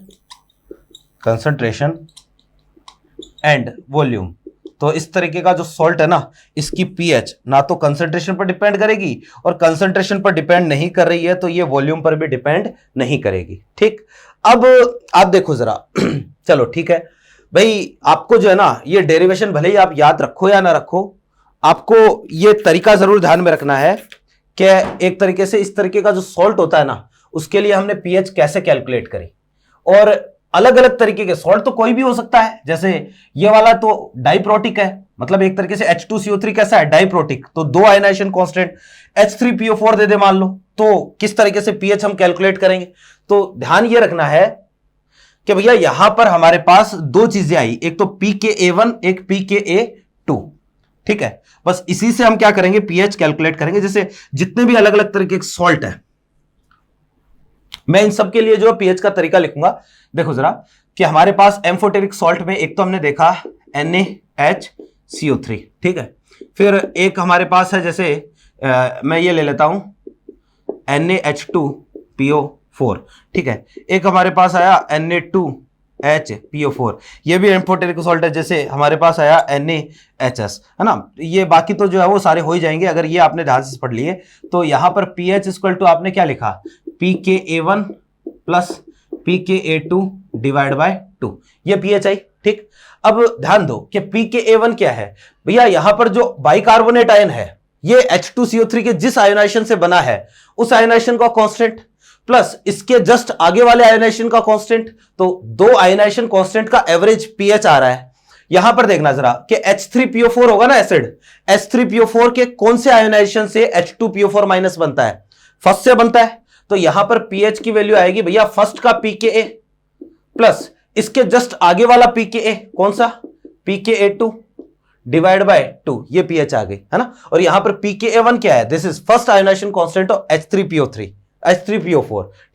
and volume। तो इस तरीके का जो सॉल्ट है ना, इसकी पीएच ना तो कंसंट्रेशन पर डिपेंड करेगी और कंसंट्रेशन पर डिपेंड नहीं कर रही है तो ये वॉल्यूम पर भी डिपेंड नहीं करेगी। ठीक, अब आप देखो जरा चलो ठीक है भाई, आपको जो है ना ये डेरिवेशन भले ही आप याद रखो या ना रखो, आपको ये तरीका जरूर ध्यान में रखना है कि एक तरीके से इस तरीके का जो सॉल्ट होता है ना, उसके लिए हमने पीएच कैसे कैलकुलेट करी। और अलग अलग तरीके के सॉल्ट तो कोई भी हो सकता है, जैसे ये वाला तो डाइप्रोटिक है, मतलब एक तरीके से H2CO3 कैसा है, डाइप्रोटिक, तो 2 आयनाइजेशन कांस्टेंट H3PO4 दे दे मान लो, तो किस तरीके से पीएच हम कैलकुलेट करेंगे। तो ध्यान ये रखना है कि भैया यहां पर हमारे पास 2 चीजें आई, एक तो pKa1 एक pKa2, ठीक है, बस इसी से हम क्या करेंगे, पीएच कैलकुलेट करेंगे। जैसे जितने भी अलग अलग तरीके के सॉल्ट है, मैं इन सब के लिए जो पीएच का तरीका लिखूंगा। देखो जरा कि हमारे पास एम्फोटेरिक सॉल्ट में एक तो हमने देखा NaHCO3, ठीक है, फिर एक हमारे पास है जैसे मैं ये ले लेता हूं NaH2PO4, ठीक है, एक हमारे पास आया Na2HPO4, ये भी एम्फोटेरिक सॉल्ट है, जैसे हमारे पास आया NaHS, है ना। ये बाकी तो जो है वो सारे हो ही जाएंगे अगर ये आपने ध्यान से पढ़ लिए। तो यहां पर pH इक्वल टू आपने क्या लिखा, pKa1 plus pKa2 divide by 2, ये pH आई। ठीक, अब ध्यान दो कि pKa1 क्या है भैया, यहां पर जो बाइकार्बोनेट आयन है ये H2CO3 के जिस आयोनाइजेशन से बना है उस आयोनाइजेशन का कांस्टेंट प्लस इसके जस्ट आगे वाले आयोनाइजेशन का कांस्टेंट, तो 2 आयोनाइजेशन कांस्टेंट का एवरेज पीएच आ रहा है। यहां पर देखना जरा कि H3PO4 होगा ना एसिड, H3PO4 के कौन से आयोनाइजेशन से H2PO4 माइनस बनता है, फर्स्ट से बनता है। तो यहां पर पीएच की वैल्यू आएगी भैया फर्स्ट का pKa प्लस इसके जस्ट आगे वाला pKa, कौन सा, pKa2 डिवाइड बाय 2, ये पीएच आ गई, है ना। और यहां पर pKa1 क्या है, this is first ionization constant of H3PO4,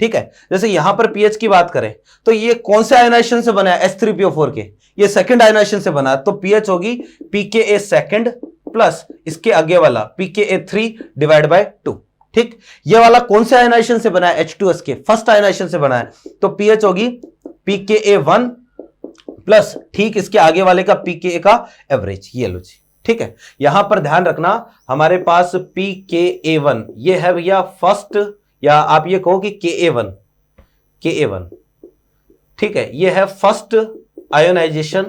ठीक है। जैसे यहां पर पीएच की बात करें तो ये कौन से आयोनाइजेशन से बना है, H3PO4 के, ये सेकंड आयोनाइजेशन से बना है, तो पीएच होगी pKa सेकंड प्लस इसके आगे वाला pKa3 डिवाइड बाय 2। ठीक, ये वाला कौन से आयोनाइजेशन से बना है, H2S के फर्स्ट आयोनाइजेशन से बना है, तो पीएच होगी pKa1 प्लस ठीक इसके आगे वाले का pKa का एवरेज, ये लो जी। ठीक है, यहां पर ध्यान रखना हमारे पास pKa1 ये है भैया फर्स्ट, या आप ये कहो कि Ka1, ठीक है, ये है first ionization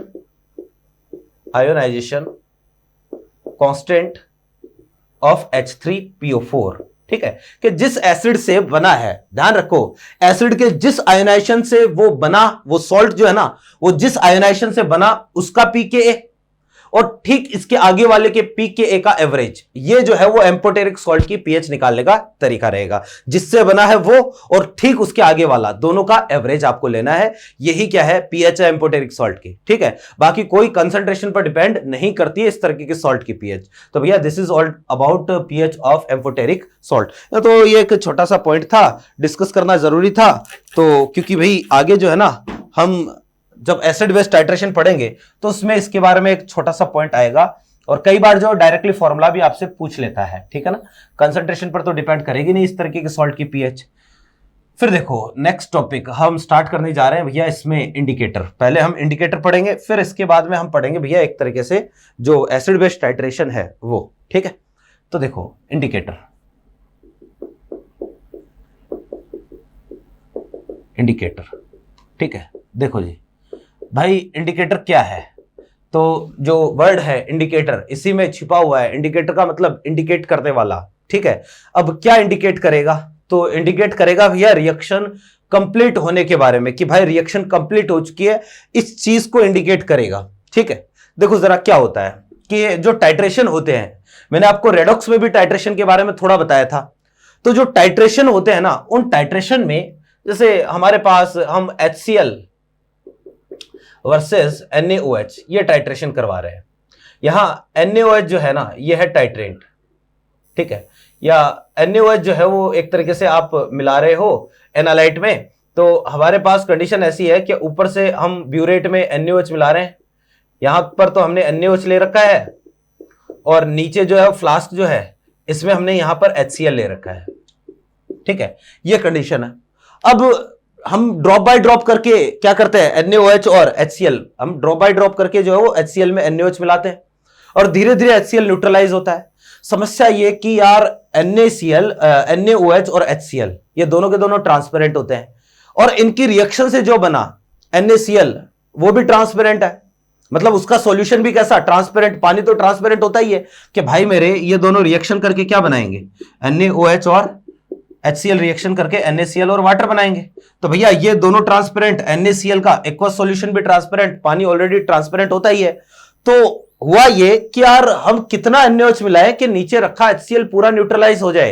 constant of H3PO4, ठीक है, कि जिस एसिड से बना है, ध्यान रखो एसिड के जिस आयोनाइजेशन से वो बना, वो सॉल्ट जो है ना, वो जिस आयोनाइजेशन से बना उसका pKa और ठीक इसके आगे वाले के pKa का एवरेज, ये जो है वो एम्फोटेरिक सॉल्ट की पीएच निकालने का तरीका रहेगा, जिससे बना है वो और ठीक उसके आगे वाला, दोनों का एवरेज आपको लेना है। यही क्या है, पीएच है एम्फोटेरिक सॉल्ट की। ठीक है, बाकी कोई कंसंट्रेशन पर डिपेंड नहीं करती है इस तरीके के सॉल्ट की पीएच। तो भैया this is all about pH of amphoteric salt. तो ये एक छोटा सा पॉइंट था, डिस्कस करना जरूरी था, तो क्योंकि भाई आगे जो है ना हम जब एसिड बेस टाइट्रेशन पढ़ेंगे तो उसमें इसके बारे में एक छोटा सा पॉइंट आएगा, और कई बार जो डायरेक्टली फॉर्मूला भी आपसे पूछ लेता है, ठीक है ना। कंसंट्रेशन पर तो डिपेंड करेगी नहीं इस तरीके के सॉल्ट की पीएच। फिर देखो नेक्स्ट टॉपिक हम स्टार्ट करने जा रहे हैं भैया, इसमें इंडिकेटर। पहले हम इंडिकेटर पढ़ेंगे, फिर इसके बाद में हम पढ़ेंगे भैया एक तरीके से जो एसिड बेस टाइट्रेशन है वो, ठीक है। तो देखो इंडिकेटर, ठीक है, देखो जी भाई इंडिकेटर क्या है, तो जो वर्ड है इंडिकेटर इसी में छिपा हुआ है। इंडिकेटर का मतलब इंडिकेट करने वाला, ठीक है। अब क्या इंडिकेट करेगा, तो इंडिकेट करेगा भैया रिएक्शन कंप्लीट होने के बारे में, कि भाई रिएक्शन कंप्लीट हो चुकी है, इस चीज को इंडिकेट करेगा। ठीक है, देखो जरा क्या होता है कि जो टाइट्रेशन होते हैं, मैंने आपको रेडॉक्स में भी टाइट्रेशन के बारे में थोड़ा बताया था। तो जो टाइट्रेशन होते हैं ना, उन टाइट्रेशन में जैसे हमारे पास हम HCl वर्सेस NaOH, ये टाइट्रेशन करवा रहे हैं। यहां NaOH जो है ना, ये है टाइट्रेंट, ठीक है, या NaOH जो है वो एक तरीके से आप मिला रहे हो एनालाइट में, तो हमारे पास कंडीशन ऐसी है कि ऊपर से हम ब्यूरेट में NaOH मिला रहे हैं, यहां पर तो हमने NaOH ले रखा है, और नीचे जो है फ्लास्क जो है इसमें हमने यहां पर HCl ले रखा है, ठीक है, ये कंडीशन है। अब हम ड्रॉप बाय ड्रॉप करके क्या करते हैं, NaOH और HCl, हम ड्रॉप बाय ड्रॉप करके जो है वो HCl में NaOH मिलाते हैं, और धीरे धीरे HCl न्यूट्रलाइज होता है। समस्या ये कि यार NaCl, NaOH और HCl ये दोनों के दोनों ट्रांसपेरेंट होते हैं, और इनकी रिएक्शन से जो बना NaCl वो भी ट्रांसपेरेंट है, मतलब उसका सॉल्यूशन भी कैसा, ट्रांसपेरेंट। पानी तो ट्रांसपेरेंट होता ही है कि भाई मेरे ये दोनों रिएक्शन करके क्या बनाएंगे, NaOH और HCl रिएक्शन करके NaCl और वाटर बनाएंगे। तो भैया ये दोनों ट्रांसपेरेंट, NaCl का एक्वस सॉल्यूशन भी ट्रांसपेरेंट, पानी ऑलरेडी ट्रांसपेरेंट होता ही है। तो हुआ ये कि यार हम कितना NaOH मिलाएं कि नीचे रखा HCl पूरा न्यूट्रलाइज हो जाए।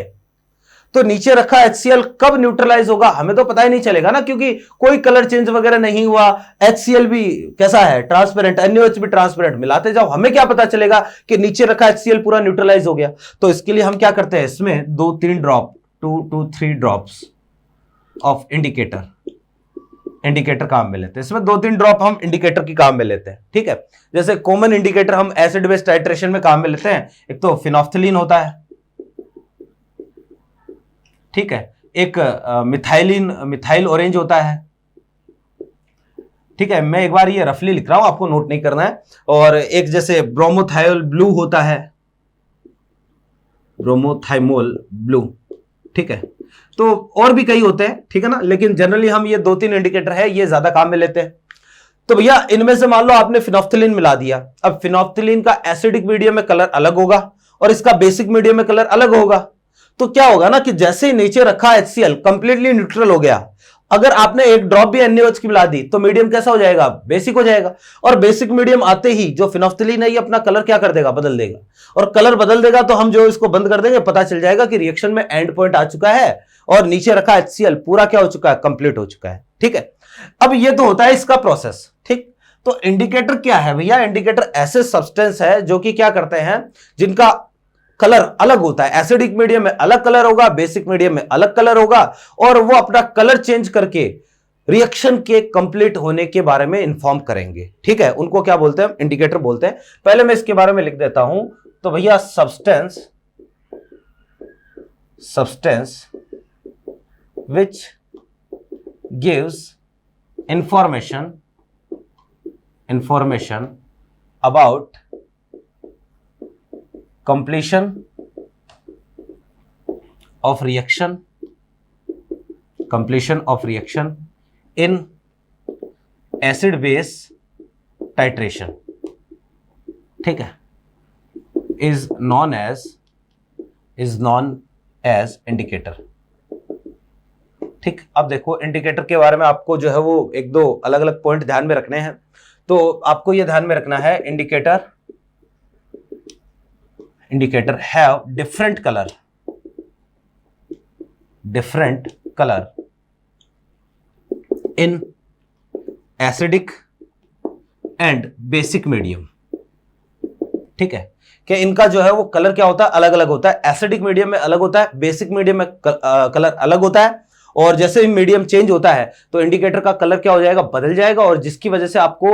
तो नीचे रखा HCl कब न्यूट्रलाइज होगा हमें तो पता ही नहीं चलेगा ना, क्योंकि कोई कलर चेंज वगैरह नहीं हुआ, HCl भी कैसा है, ट्रांसपेरेंट, NaOH भी ट्रांसपेरेंट, मिलाते जाओ, हमें क्या पता चलेगा कि नीचे रखा HCl पूरा न्यूट्रलाइज हो गया। तो इसके लिए हम क्या करते हैं, इसमें 2-3 drop, 2 to 3 drops of indicator काम में लेते हैं, इसमें 2-3 ड्रॉप हम इंडिकेटर की काम में लेते हैं, ठीक है। जैसे कॉमन इंडिकेटर हम एसिड बेस टाइट्रेशन में काम में लेते हैं, एक तो फिनोफ्थलीन होता है, ठीक है, एक मिथाइल ऑरेंज होता है, ठीक है, मैं एक बार ये रफली लिख रहा हूं, आपको नोट नहीं करना है। और एक जैसे ब्रोमोथायोल ब्लू होता है, ब्रोमोथाइमोल ब्लू, ठीक है, तो और भी कई होते हैं, ठीक है ना, लेकिन जनरली हम ये 2-3 इंडिकेटर है ये ज्यादा काम में लेते हैं। तो भैया इनमें से मान लो आपने फिनोफ्थलीन मिला दिया, अब फिनोफ्थलीन का एसिडिक मीडियम में कलर अलग होगा और इसका बेसिक मीडियम में कलर अलग होगा। तो क्या होगा ना कि जैसे ही नीचे रखा HCl कंप्लीटली न्यूट्रल हो गया, अगर आपने एक ड्रॉप भी NaOH की मिला दी तो मीडियम कैसा हो जाएगा, बेसिक हो जाएगा, और बेसिक मीडियम आते ही जो फिनोफ्थलीन है ये अपना कलर क्या कर देगा, बदल देगा, और कलर बदल देगा तो हम जो इसको बंद कर देंगे, पता चल जाएगा कि रिएक्शन में एंड पॉइंट आ चुका है और नीचे रखा HCl पूरा क्या हो चुका है, कंप्लीट हो चुका है, ठीक है। अब ये तो होता है इसका प्रोसेस, ठीक। तो इंडिकेटर क्या है भैया, इंडिकेटर ऐसे सब्सटेंस है जो कि क्या करते हैं, जिनका कलर अलग होता है, एसिडिक मीडियम में अलग कलर होगा, बेसिक मीडियम में अलग कलर होगा, और वो अपना कलर चेंज करके रिएक्शन के कंप्लीट होने के बारे में इंफॉर्म करेंगे, ठीक है। उनको क्या बोलते हैं, इंडिकेटर बोलते हैं। पहले मैं इसके बारे में लिख देता हूं, तो भैया substance which gives information about completion of reaction in acid base titration, ठीक है, is known as indicator, ठीक। अब देखो इंडिकेटर के बारे में आपको जो है वो एक दो अलग अलग पॉइंट ध्यान में रखने हैं। तो आपको ये ध्यान में रखना है, indicator have different color in acidic and basic medium, ठीक है, कि इनका जो है वो कलर क्या होता है, अलग अलग होता है, एसिडिक मीडियम में अलग होता है, बेसिक मीडियम में कलर अलग होता है, और जैसे ही मीडियम चेंज होता है तो इंडिकेटर का कलर क्या हो जाएगा, बदल जाएगा, और जिसकी वजह से आपको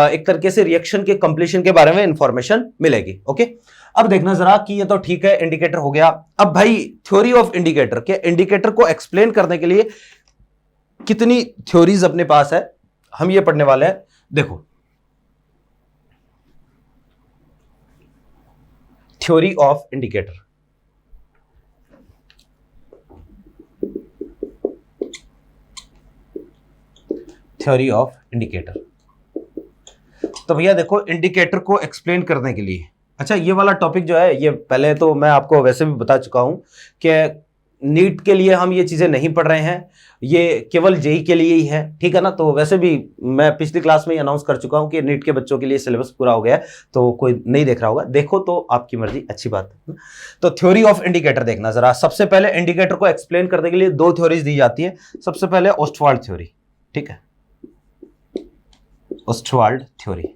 एक तरीके से रिएक्शन के कंप्लीशन के बारे में इंफॉर्मेशन मिलेगी, ओके। अब देखना जरा कि ये तो ठीक है, इंडिकेटर हो गया। अब भाई थ्योरी ऑफ इंडिकेटर, के इंडिकेटर को एक्सप्लेन करने के लिए कितनी थ्योरीज अपने पास है, हम ये पढ़ने वाले हैं। देखो theory of indicator, theory of indicator. तो भैया देखो इंडिकेटर को एक्सप्लेन करने के लिए, अच्छा ये वाला टॉपिक जो है ये पहले तो मैं आपको वैसे भी बता चुका हूं कि नीट के लिए हम ये चीजें नहीं पढ़ रहे हैं, ये केवल जेई के लिए ही है, ठीक है ना। तो वैसे भी मैं पिछली क्लास में ही अनाउंस कर चुका हूं कि नीट के बच्चों के लिए सिलेबस पूरा हो गया है, तो कोई नहीं देख रहा होगा, देखो तो आपकी मर्जी, अच्छी बात है। तो थ्योरी ऑफ इंडिकेटर देखना जरा। सबसे पहले इंडिकेटर को एक्सप्लेन करने के लिए 2 थ्योरीज दी जाती है। सबसे पहले ओस्टवाल्ड थ्योरी, ठीक है, ओस्टवाल्ड थ्योरी,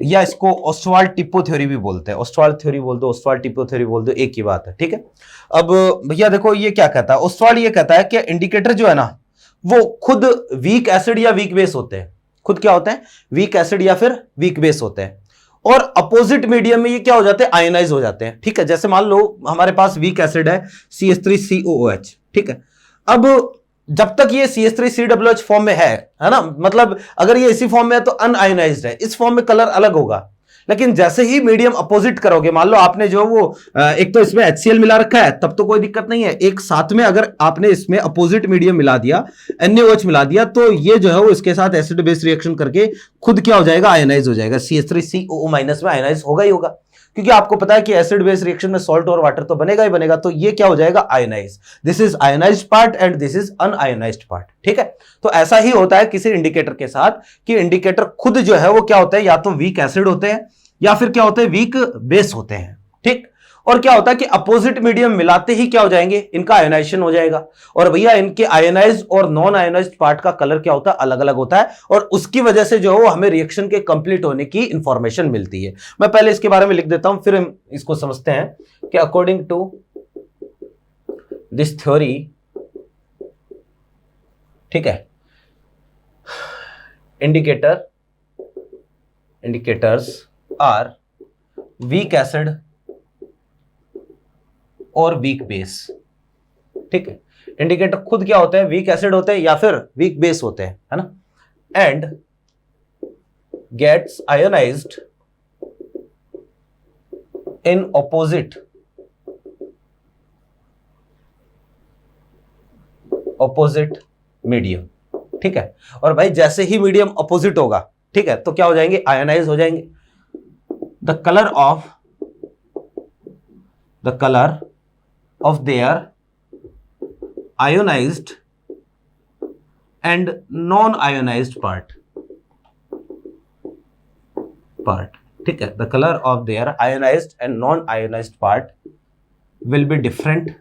या इसको ओस्टवाल्ड टिप्पो थ्योरी भी बोलते हैं। ओस्टवाल्ड थ्योरी बोल दो, ओस्टवाल्ड टिप्पो थ्योरी बोल दो, एक ही बात है, ठीक है। अब भैया देखो ये क्या कहता है, ओस्टवाल्ड ये कहता है कि इंडिकेटर जो है ना वो खुद वीक एसिड या वीक बेस होते हैं। खुद क्या होते हैं? वीक एसिड या फिर वीक बेस होते हैं। और अपोजिट मीडियम में ये क्या हो जाते हैं? आयोनाइज हो जाते हैं, ठीक है। जैसे मान लो हमारे पास वीक एसिड है CH3COOH, ठीक है। अब जब तक ये CH3COOH फॉर्म में है ना, मतलब अगर ये इसी फॉर्म में है तो अनआयोनाइज्ड है, इस फॉर्म में कलर अलग होगा। लेकिन जैसे ही मीडियम अपोजिट करोगे, मान लो आपने जो वो एक तो इसमें HCl मिला रखा है, तब तो कोई दिक्कत नहीं है। एक साथ में अगर आपने इसमें अपोजिट मीडियम मिला दिया, NaOH मिला दिया, तो ये जो है वो इसके साथ एसिड बेस रिएक्शन करके खुद क्या हो जाएगा? आयोनाइज हो जाएगा। CH3COO- में आयोनाइज होगा ही होगा, क्योंकि आपको पता है कि एसिड बेस रिएक्शन में सॉल्ट और वाटर तो बनेगा ही बनेगा। तो ये क्या हो जाएगा? Ionize. This is ionized part and this is unionized part, ठीक है। तो ऐसा ही होता है किसी इंडिकेटर के साथ कि इंडिकेटर खुद जो है वो क्या होता है? या तो वीक एसिड होते हैं या फिर क्या होते हैं? वीक बेस होते हैं, ठीक। और क्या होता है कि अपोजिट मीडियम मिलाते ही क्या हो जाएंगे? इनका आयोनाइजेशन हो जाएगा। और भैया इनके आयोनाइज्ड और नॉन आयोनाइज्ड पार्ट का कलर क्या होता है? अलग अलग होता है। और उसकी वजह से जो है हमें रिएक्शन के कंप्लीट होने की इंफॉर्मेशन मिलती है। मैं पहले इसके बारे में लिख देता हूं, फिर हम इसको समझते हैं कि अकॉर्डिंग टू दिस थ्योरी, ठीक है, indicators are weak acid और वीक बेस, ठीक है। इंडिकेटर खुद क्या होते हैं? वीक एसिड होते हैं या फिर वीक बेस होते हैं, है ना। And gets ionized in opposite medium, ठीक है। और भाई जैसे ही मीडियम अपोजिट होगा, ठीक है, तो क्या हो जाएंगे? आयोनाइज हो जाएंगे। The colour of their ionised and non ionized part, ठीक है। The colour of their ionised and non ionized part will be different,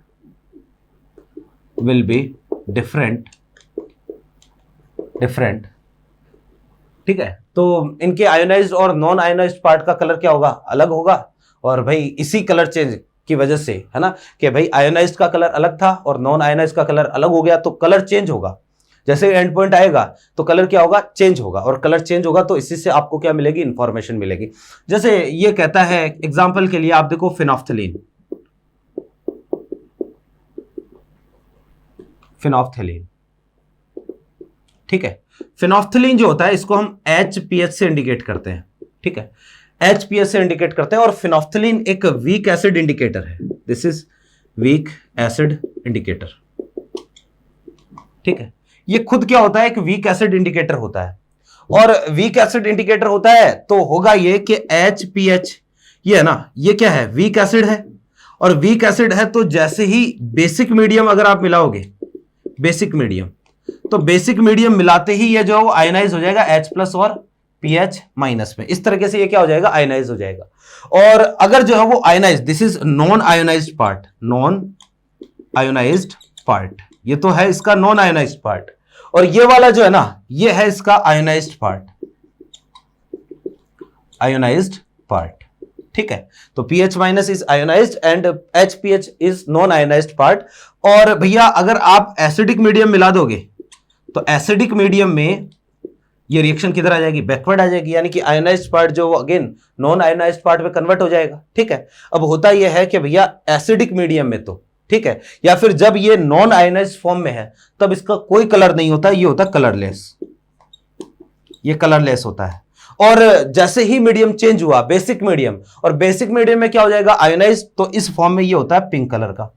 ठीक है। तो इनके आयोनाइज्ड और नॉन आयोनाइज्ड पार्ट का कलर क्या होगा? अलग होगा। और भाई इसी कलर चेंज की वजह से, है ना, कि भाई आयोनाइज्ड का कलर अलग था और नॉन आयोनाइज्ड का कलर अलग हो गया, तो कलर चेंज होगा। जैसे एंड पॉइंट आएगा तो कलर क्या होगा? चेंज होगा। और कलर चेंज होगा तो इसी से आपको क्या मिलेगी? इंफॉर्मेशन मिलेगी। जैसे ये कहता है, एग्जाम्पल के लिए आप देखो फिनोफ्थलीन, ठीक है। फिनोफ्थलीन जो होता है इसको हम HPH से इंडिकेट करते हैं, ठीक है। HPH से इंडिकेट करते हैं। और फिनोफ्थलीन एक वीक एसिड इंडिकेटर है। This is weak acid indicator, ठीक है। ये खुद क्या होता है? एक वीक एसिड इंडिकेटर होता है। और वीक एसिड इंडिकेटर होता है तो होगा ये कि HPH, ये है ना, ये क्या है? वीक एसिड है। और वीक एसिड है तो जैसे ही बेसिक मीडियम अगर आप मिलाओगे, बेसिक मीडियम, तो बेसिक मीडियम मिलाते ही ये जो आयोनाइज हो जाएगा H+ और PH- में। इस तरीके से ये क्या हो जाएगा? आयोनाइज हो जाएगा। और अगर जो है वो ionize, this is non ionized part, ये तो है इसका नॉन आयोनाइज्ड पार्ट। और ये वाला जो है ना, ये है इसका आयोनाइज्ड पार्ट, ठीक है। तो PH- is ionised and HPH is non ionized part. और भैया अगर आप एसिडिक मीडियम मिला दोगे तो एसिडिक मीडियम में ये रिएक्शन किधर आ जाएगी? बैकवर्ड आ जाएगी, यानी कि आयोनाइज्ड पार्ट जो अगेन नॉन आयोनाइज्ड पार्ट में कन्वर्ट हो जाएगा, ठीक है। अब होता यह है कि भैया एसिडिक मीडियम में तो, ठीक है, या फिर जब ये नॉन आयोनाइज्ड फॉर्म में है तब इसका कोई कलर नहीं होता, ये होता कलरलेस, ये कलरलेस होता है। और जैसे ही मीडियम चेंज हुआ, बेसिक मीडियम, और बेसिक मीडियम में क्या हो जाएगा? आयोनाइज्ड, तो इस फॉर्म में ये होता है पिंक कलर का।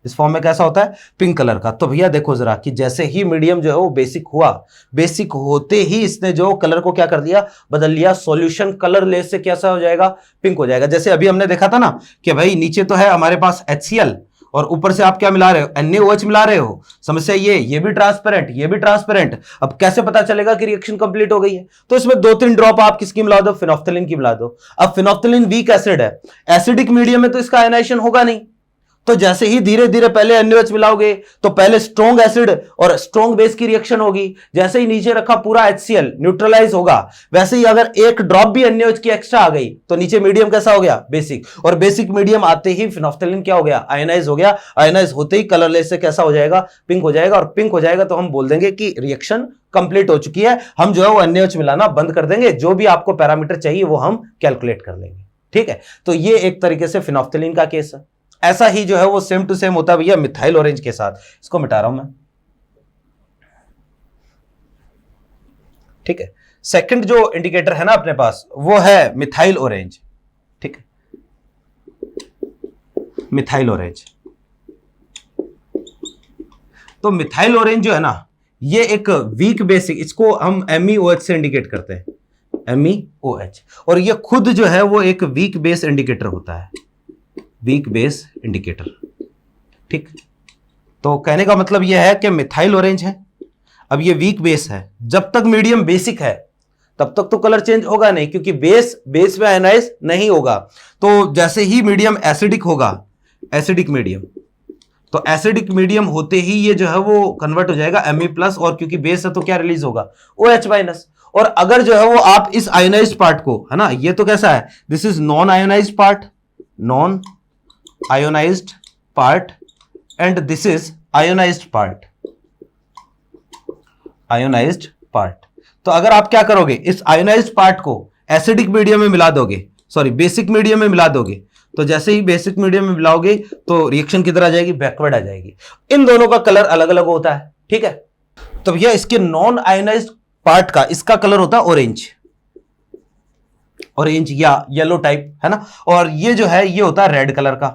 इस फॉर्म में कैसा होता है? पिंक कलर का। तो भैया देखो जरा कि जैसे ही मीडियम जो है वो बेसिक हुआ, बेसिक होते ही इसने जो कलर को क्या कर दिया? बदल लिया। सॉल्यूशन कलरलेस से कैसा हो जाएगा? पिंक हो जाएगा। जैसे अभी हमने देखा था ना कि भाई नीचे तो है हमारे पास HCl और ऊपर से आप क्या मिला रहे हो? NaOH मिला रहे हो। समस्या ये भी ट्रांसपेरेंट, ये भी ट्रांसपेरेंट। अब कैसे पता चलेगा कि रिएक्शन कंप्लीट हो गई है? तो इसमें 2-3 ड्रॉप आप किसकी मिला दो? फिनोफ्थलीन की मिला दो। अब फिनोफ्थलीन वीक एसिड है, एसिडिक मीडियम में तो इसका आयनाइजेशन होगा नहीं, तो जैसे ही धीरे धीरे पहले NaOH मिलाओगे तो पहले स्ट्रॉन्ग एसिड और स्ट्रॉन्ग बेस की रिएक्शन होगी, जैसे ही नीचे रखा पूरा HCl न्यूट्रलाइज होगा, वैसे ही अगर एक ड्रॉप भी NaOH की एक्स्ट्रा आ गई तो नीचे मीडियम कैसा हो गया, बेसिक, और बेसिक मीडियम आते ही फिनोल्फ्थालीन क्या हो गया, आयनाइज हो गया। आयनाइज होते ही कलरलेस से कैसा हो जाएगा, पिंक हो जाएगा, और पिंक हो जाएगा तो हम बोल देंगे कि रिएक्शन कंप्लीट हो चुकी है। हम जो है वो NaOH मिलाना बंद कर देंगे, जो भी आपको पैरामीटर चाहिए वो हम कैलकुलेट कर लेंगे। ठीक है, तो ये एक तरीके से फिनोल्फ्थालीन का केस है। ऐसा ही जो है वो सेम टू सेम होता है भैया मिथाइल ऑरेंज के साथ। इसको मिटा रहा हूं मैं। ठीक है, सेकंड जो इंडिकेटर है ना अपने पास वो है मिथाइल ऑरेंज। ठीक है, मिथाइल ऑरेंज। तो मिथाइल ऑरेंज जो है ना ये एक वीक बेसिक, इसको हम MEOH से इंडिकेट करते हैं, MEOH, और ये खुद जो है वो एक वीक बेस इंडिकेटर होता है, वीक बेस इंडिकेटर। ठीक, तो कहने का मतलब यह है कि मिथाइल ऑरेंज है, अब ये वीक बेस है, जब तक मीडियम बेसिक है तब तक तो कलर चेंज होगा नहीं, क्योंकि बेस में आयनाइज नहीं होगा। तो जैसे ही मीडियम एसिडिक होगा, एसिडिक मीडियम, तो एसिडिक मीडियम होते ही ये जो है वो कन्वर्ट हो जाएगा Me+, और क्योंकि बेस है तो क्या रिलीज होगा, OH-। और अगर जो है वो आप इस आयोनाइज्ड पार्ट को, है ना, ये तो कैसा है, this is non ionized part, non ionized part, and this is ionized part, ionised part. तो अगर आप क्या करोगे, इस आयोनाइज्ड पार्ट को एसिडिक मीडियम में मिला दोगे, सॉरी बेसिक मीडियम में मिला दोगे, तो जैसे ही बेसिक मीडियम में मिलाओगे तो रिएक्शन किधर आ जाएगी, बैकवर्ड आ जाएगी। इन दोनों का कलर अलग अलग होता है। ठीक है, तो भैया इसके नॉन आयोनाइज्ड पार्ट का इसका कलर होता है ऑरेंज, ऑरेंज या येलो टाइप, है ना, और ये जो है ये होता है रेड कलर का।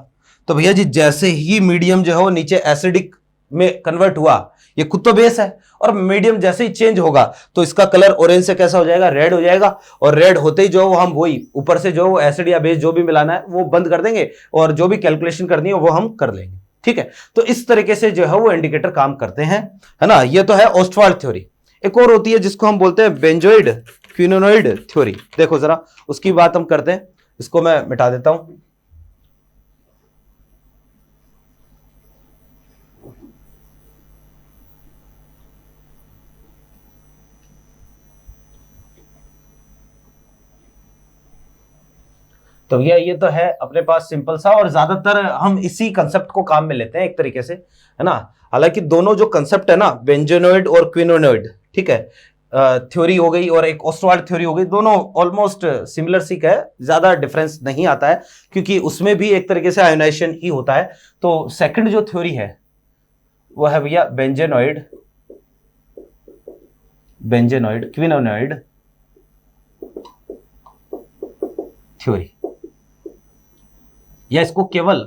तो भैया जी जैसे ही मीडियम जो है वो नीचे एसिडिक में कन्वर्ट हुआ, ये खुद तो बेस है, और मीडियम जैसे ही चेंज होगा तो इसका कलर ऑरेंज से कैसा हो जाएगा, रेड हो जाएगा, और रेड होते ही जो हम वही ऊपर से जो एसिड या बेस जो भी मिलाना है वो बंद कर देंगे, और जो भी कैलकुलेशन करनी है वो हम कर लेंगे। ठीक है, तो इस तरीके से जो है वो इंडिकेटर काम करते हैं, है ना। ये तो है ओस्टवाल्ड थ्योरी। एक और होती है जिसको हम बोलते हैं बेंजोइड क्विनोनॉइड थ्योरी। देखो जरा उसकी बात हम करते हैं, इसको मैं मिटा देता हूं। तो भैया ये तो है अपने पास सिंपल सा, और ज्यादातर हम इसी कंसेप्ट को काम में लेते हैं एक तरीके से, है ना। हालांकि दोनों जो कंसेप्ट है ना, बेंजोनॉइड और क्विनोनॉइड, ठीक है, थ्योरी हो गई और एक ओस्टवाल्ड थ्योरी हो गई, दोनों ऑलमोस्ट सिमिलर सी है, ज्यादा डिफरेंस नहीं आता है, क्योंकि उसमें भी एक तरीके से आयोनाइजेशन ही होता है। तो सेकंड जो थ्योरी है वो है भैया बेंजोनॉइड, बेंजोनॉइड क्विनोनॉइड थ्योरी, या इसको केवल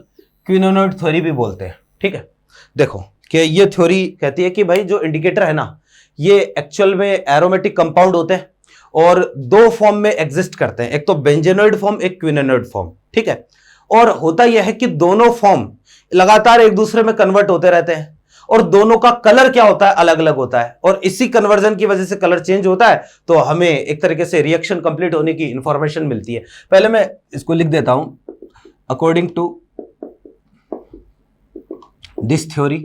क्विनोनॉइड थ्योरी भी बोलते हैं। ठीक है, देखो कि ये थ्योरी कहती है कि भाई जो इंडिकेटर है ना ये एक्चुअल में एरोमेटिक कंपाउंड होते हैं और दो फॉर्म में एग्जिस्ट करते हैं, एक तो बेंजेनॉइड फॉर्म, एक क्विनोनॉइड फॉर्म। ठीक है, और होता यह है कि दोनों फॉर्म लगातार एक दूसरे में कन्वर्ट होते रहते हैं, और दोनों का कलर क्या होता है, अलग अलग होता है, और इसी कन्वर्जन की वजह से कलर चेंज होता है, तो हमें एक तरीके से रिएक्शन कंप्लीट होने की इंफॉर्मेशन मिलती है। पहले मैं इसको लिख देता हूं, according to this theory,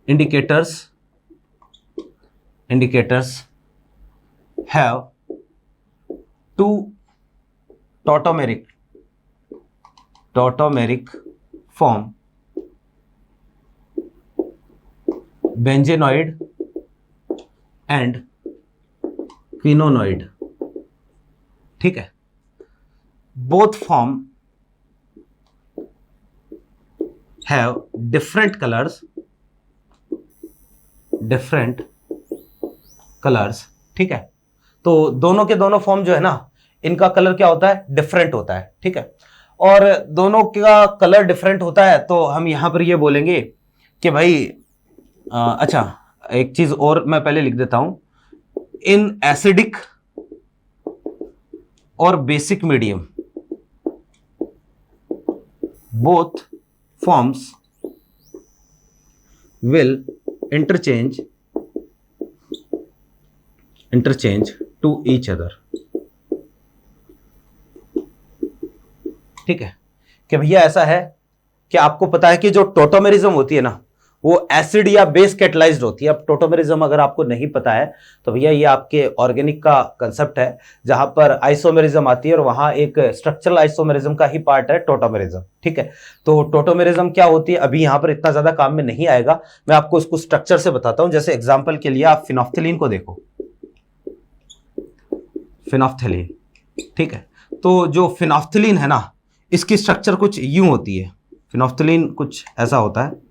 indicators have two tautomeric form, benzenoid and quinonoid। ठीक है, both form have different colors, ठीक है। तो दोनों के दोनों फॉर्म जो है ना इनका कलर क्या होता है, डिफरेंट होता है। ठीक है, और दोनों का कलर डिफरेंट होता है तो हम यहां पर ये बोलेंगे कि भाई अच्छा एक चीज और मैं पहले लिख देता हूं, इन एसिडिक और basic medium both forms will interchange to each other। ठीक है, कि भैया ऐसा है कि आपको पता है कि जो टोटोमेरिज्म होती है ना, वो एसिड या बेस कैटलाइज्ड होती है। अब टोटोमेरिज्म अगर आपको नहीं पता है तो भैया ये आपके ऑर्गेनिक का कंसेप्ट है, जहां पर आइसोमेरिज्म आती है और वहां एक स्ट्रक्चरल आइसोमेरिज्म का ही पार्ट है टोटोमेरिज्म, ठीक है। तो टोटोमेरिज्म क्या होती है अभी यहां पर इतना ज्यादा काम में नहीं आएगा, मैं आपको इसको स्ट्रक्चर से बताता हूं। जैसे एग्जाम्पल के लिए आप फिनोफ्थलीन को देखो, फिनोफ्थलीन, ठीक है। तो जो फिनोफ्थलीन है ना, इसकी स्ट्रक्चर कुछ यूं होती है। फिनोफ्थलीन कुछ ऐसा होता है,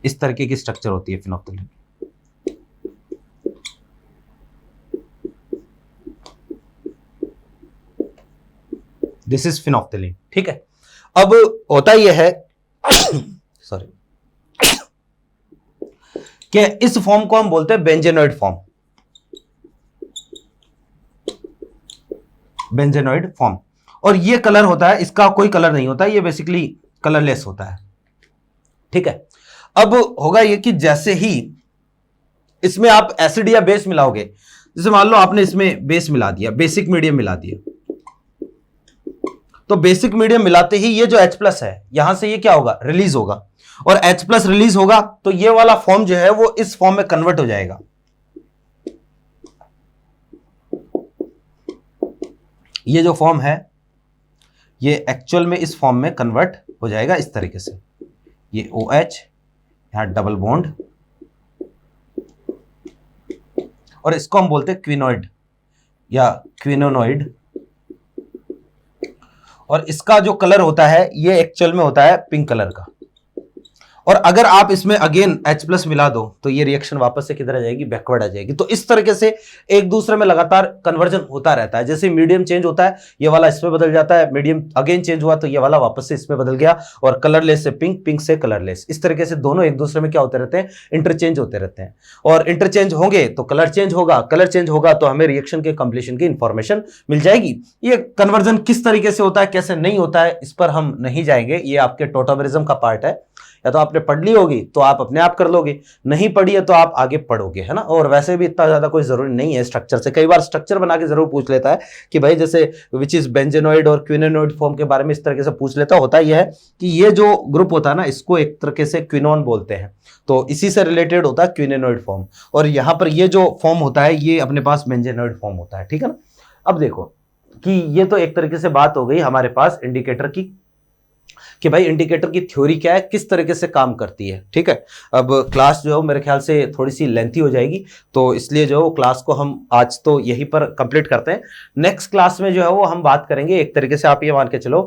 इस तरीके की स्ट्रक्चर होती है फिनोफ्थलीन। दिस इज फिनोफ्थलीन, ठीक है। अब होता यह है सॉरी कि इस फॉर्म को हम बोलते हैं बेंजेनॉइड फॉर्म, बेंजेनॉइड फॉर्म। और ये कलर होता है, इसका कोई कलर नहीं होता, ये बेसिकली कलरलेस होता है, ठीक है। अब होगा ये कि जैसे ही इसमें आप एसिड या बेस मिलाओगे, जैसे मान लो आपने इसमें बेस मिला दिया, बेसिक मीडियम मिला दिया, तो बेसिक मीडियम मिलाते ही ये जो H+ है यहां से ये क्या होगा, रिलीज होगा, और H+ रिलीज होगा तो ये वाला फॉर्म जो है वो इस फॉर्म में कन्वर्ट हो जाएगा। ये जो फॉर्म है ये एक्चुअल में इस फॉर्म में कन्वर्ट हो जाएगा इस तरीके से। ये OH, यहां डबल बॉन्ड, और इसको हम बोलते हैं क्विनोइड या क्विनोनोइड। और इसका जो कलर होता है ये एक्चुअल में होता है पिंक कलर का। और अगर आप इसमें अगेन H+ मिला दो तो ये रिएक्शन वापस से किधर आ जाएगी, बैकवर्ड आ जाएगी। तो इस तरीके से एक दूसरे में लगातार कन्वर्जन होता रहता है। जैसे मीडियम चेंज होता है, ये वाला इसमें बदल जाता है, मीडियम अगेन चेंज हुआ तो ये वाला वापस से इसमें बदल गया, और कलरलेस से पिंक, पिंक से कलरलेस। इस तरीके से दोनों एक दूसरे में क्या होते रहते हैं, इंटरचेंज होते रहते हैं। और इंटरचेंज होंगे तो कलर चेंज होगा, कलर चेंज होगा तो हमें रिएक्शन के कंप्लीशन की इंफॉर्मेशन मिल जाएगी। ये कन्वर्जन किस तरीके से होता है, कैसे नहीं होता है, इस पर हम नहीं जाएंगे, ये आपके टोटोमेरिज्म का पार्ट है। या तो आपने पढ़ ली होगी तो आप अपने आप कर लोगे, नहीं पढ़ी है तो आप आगे पढ़ोगे, है ना। और वैसे भी इतना ज्यादा कोई जरूरी नहीं है स्ट्रक्चर से। कई बार स्ट्रक्चर बना के जरूर पूछ लेता है कि भाई जैसे विच इज बेंजेनॉइड और क्विनोनॉइड फॉर्म के बारे में इस तरीके से पूछ लेता। होता यह है कि ये जो ग्रुप होता है ना, इसको एक तरीके से क्विनोन बोलते हैं, तो इसी से रिलेटेड होता है क्विनोनॉइड फॉर्म। और यहां पर ये जो फॉर्म होता है ये अपने पास बेंजेनॉइड फॉर्म होता है, ठीक है ना। अब देखो कि ये तो एक तरीके से बात हो गई हमारे पास इंडिकेटर की, कि भाई इंडिकेटर की थ्योरी क्या है, किस तरीके से काम करती है, ठीक है। अब क्लास जो है मेरे ख्याल से थोड़ी सी लेंथी हो जाएगी, तो इसलिए जो है क्लास को हम आज तो यहीं पर कंप्लीट करते हैं। नेक्स्ट क्लास में जो है वो हम बात करेंगे, एक तरीके से आप ये मान के चलो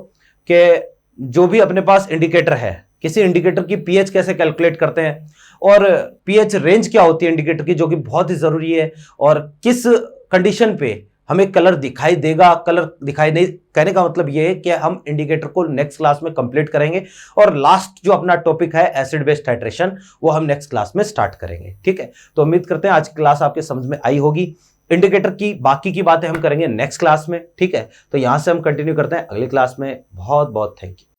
कि जो भी अपने पास इंडिकेटर है, किसी इंडिकेटर की पीएच कैसे कैलकुलेट करते हैं, और पीएच रेंज क्या होती है इंडिकेटर की, जो कि बहुत ही जरूरी है, और किस कंडीशन पे हमें कलर दिखाई देगा, कलर दिखाई नहीं, कहने का मतलब ये है कि हम इंडिकेटर को नेक्स्ट क्लास में कंप्लीट करेंगे। और लास्ट जो अपना टॉपिक है एसिड बेस टाइट्रेशन, वो हम नेक्स्ट क्लास में स्टार्ट करेंगे, ठीक है। तो उम्मीद करते हैं आज की क्लास आपके समझ में आई होगी। इंडिकेटर की बाकी की बातें हम करेंगे नेक्स्ट क्लास में, ठीक है। तो यहां से हम कंटिन्यू करते हैं अगली क्लास में। बहुत बहुत थैंक यू।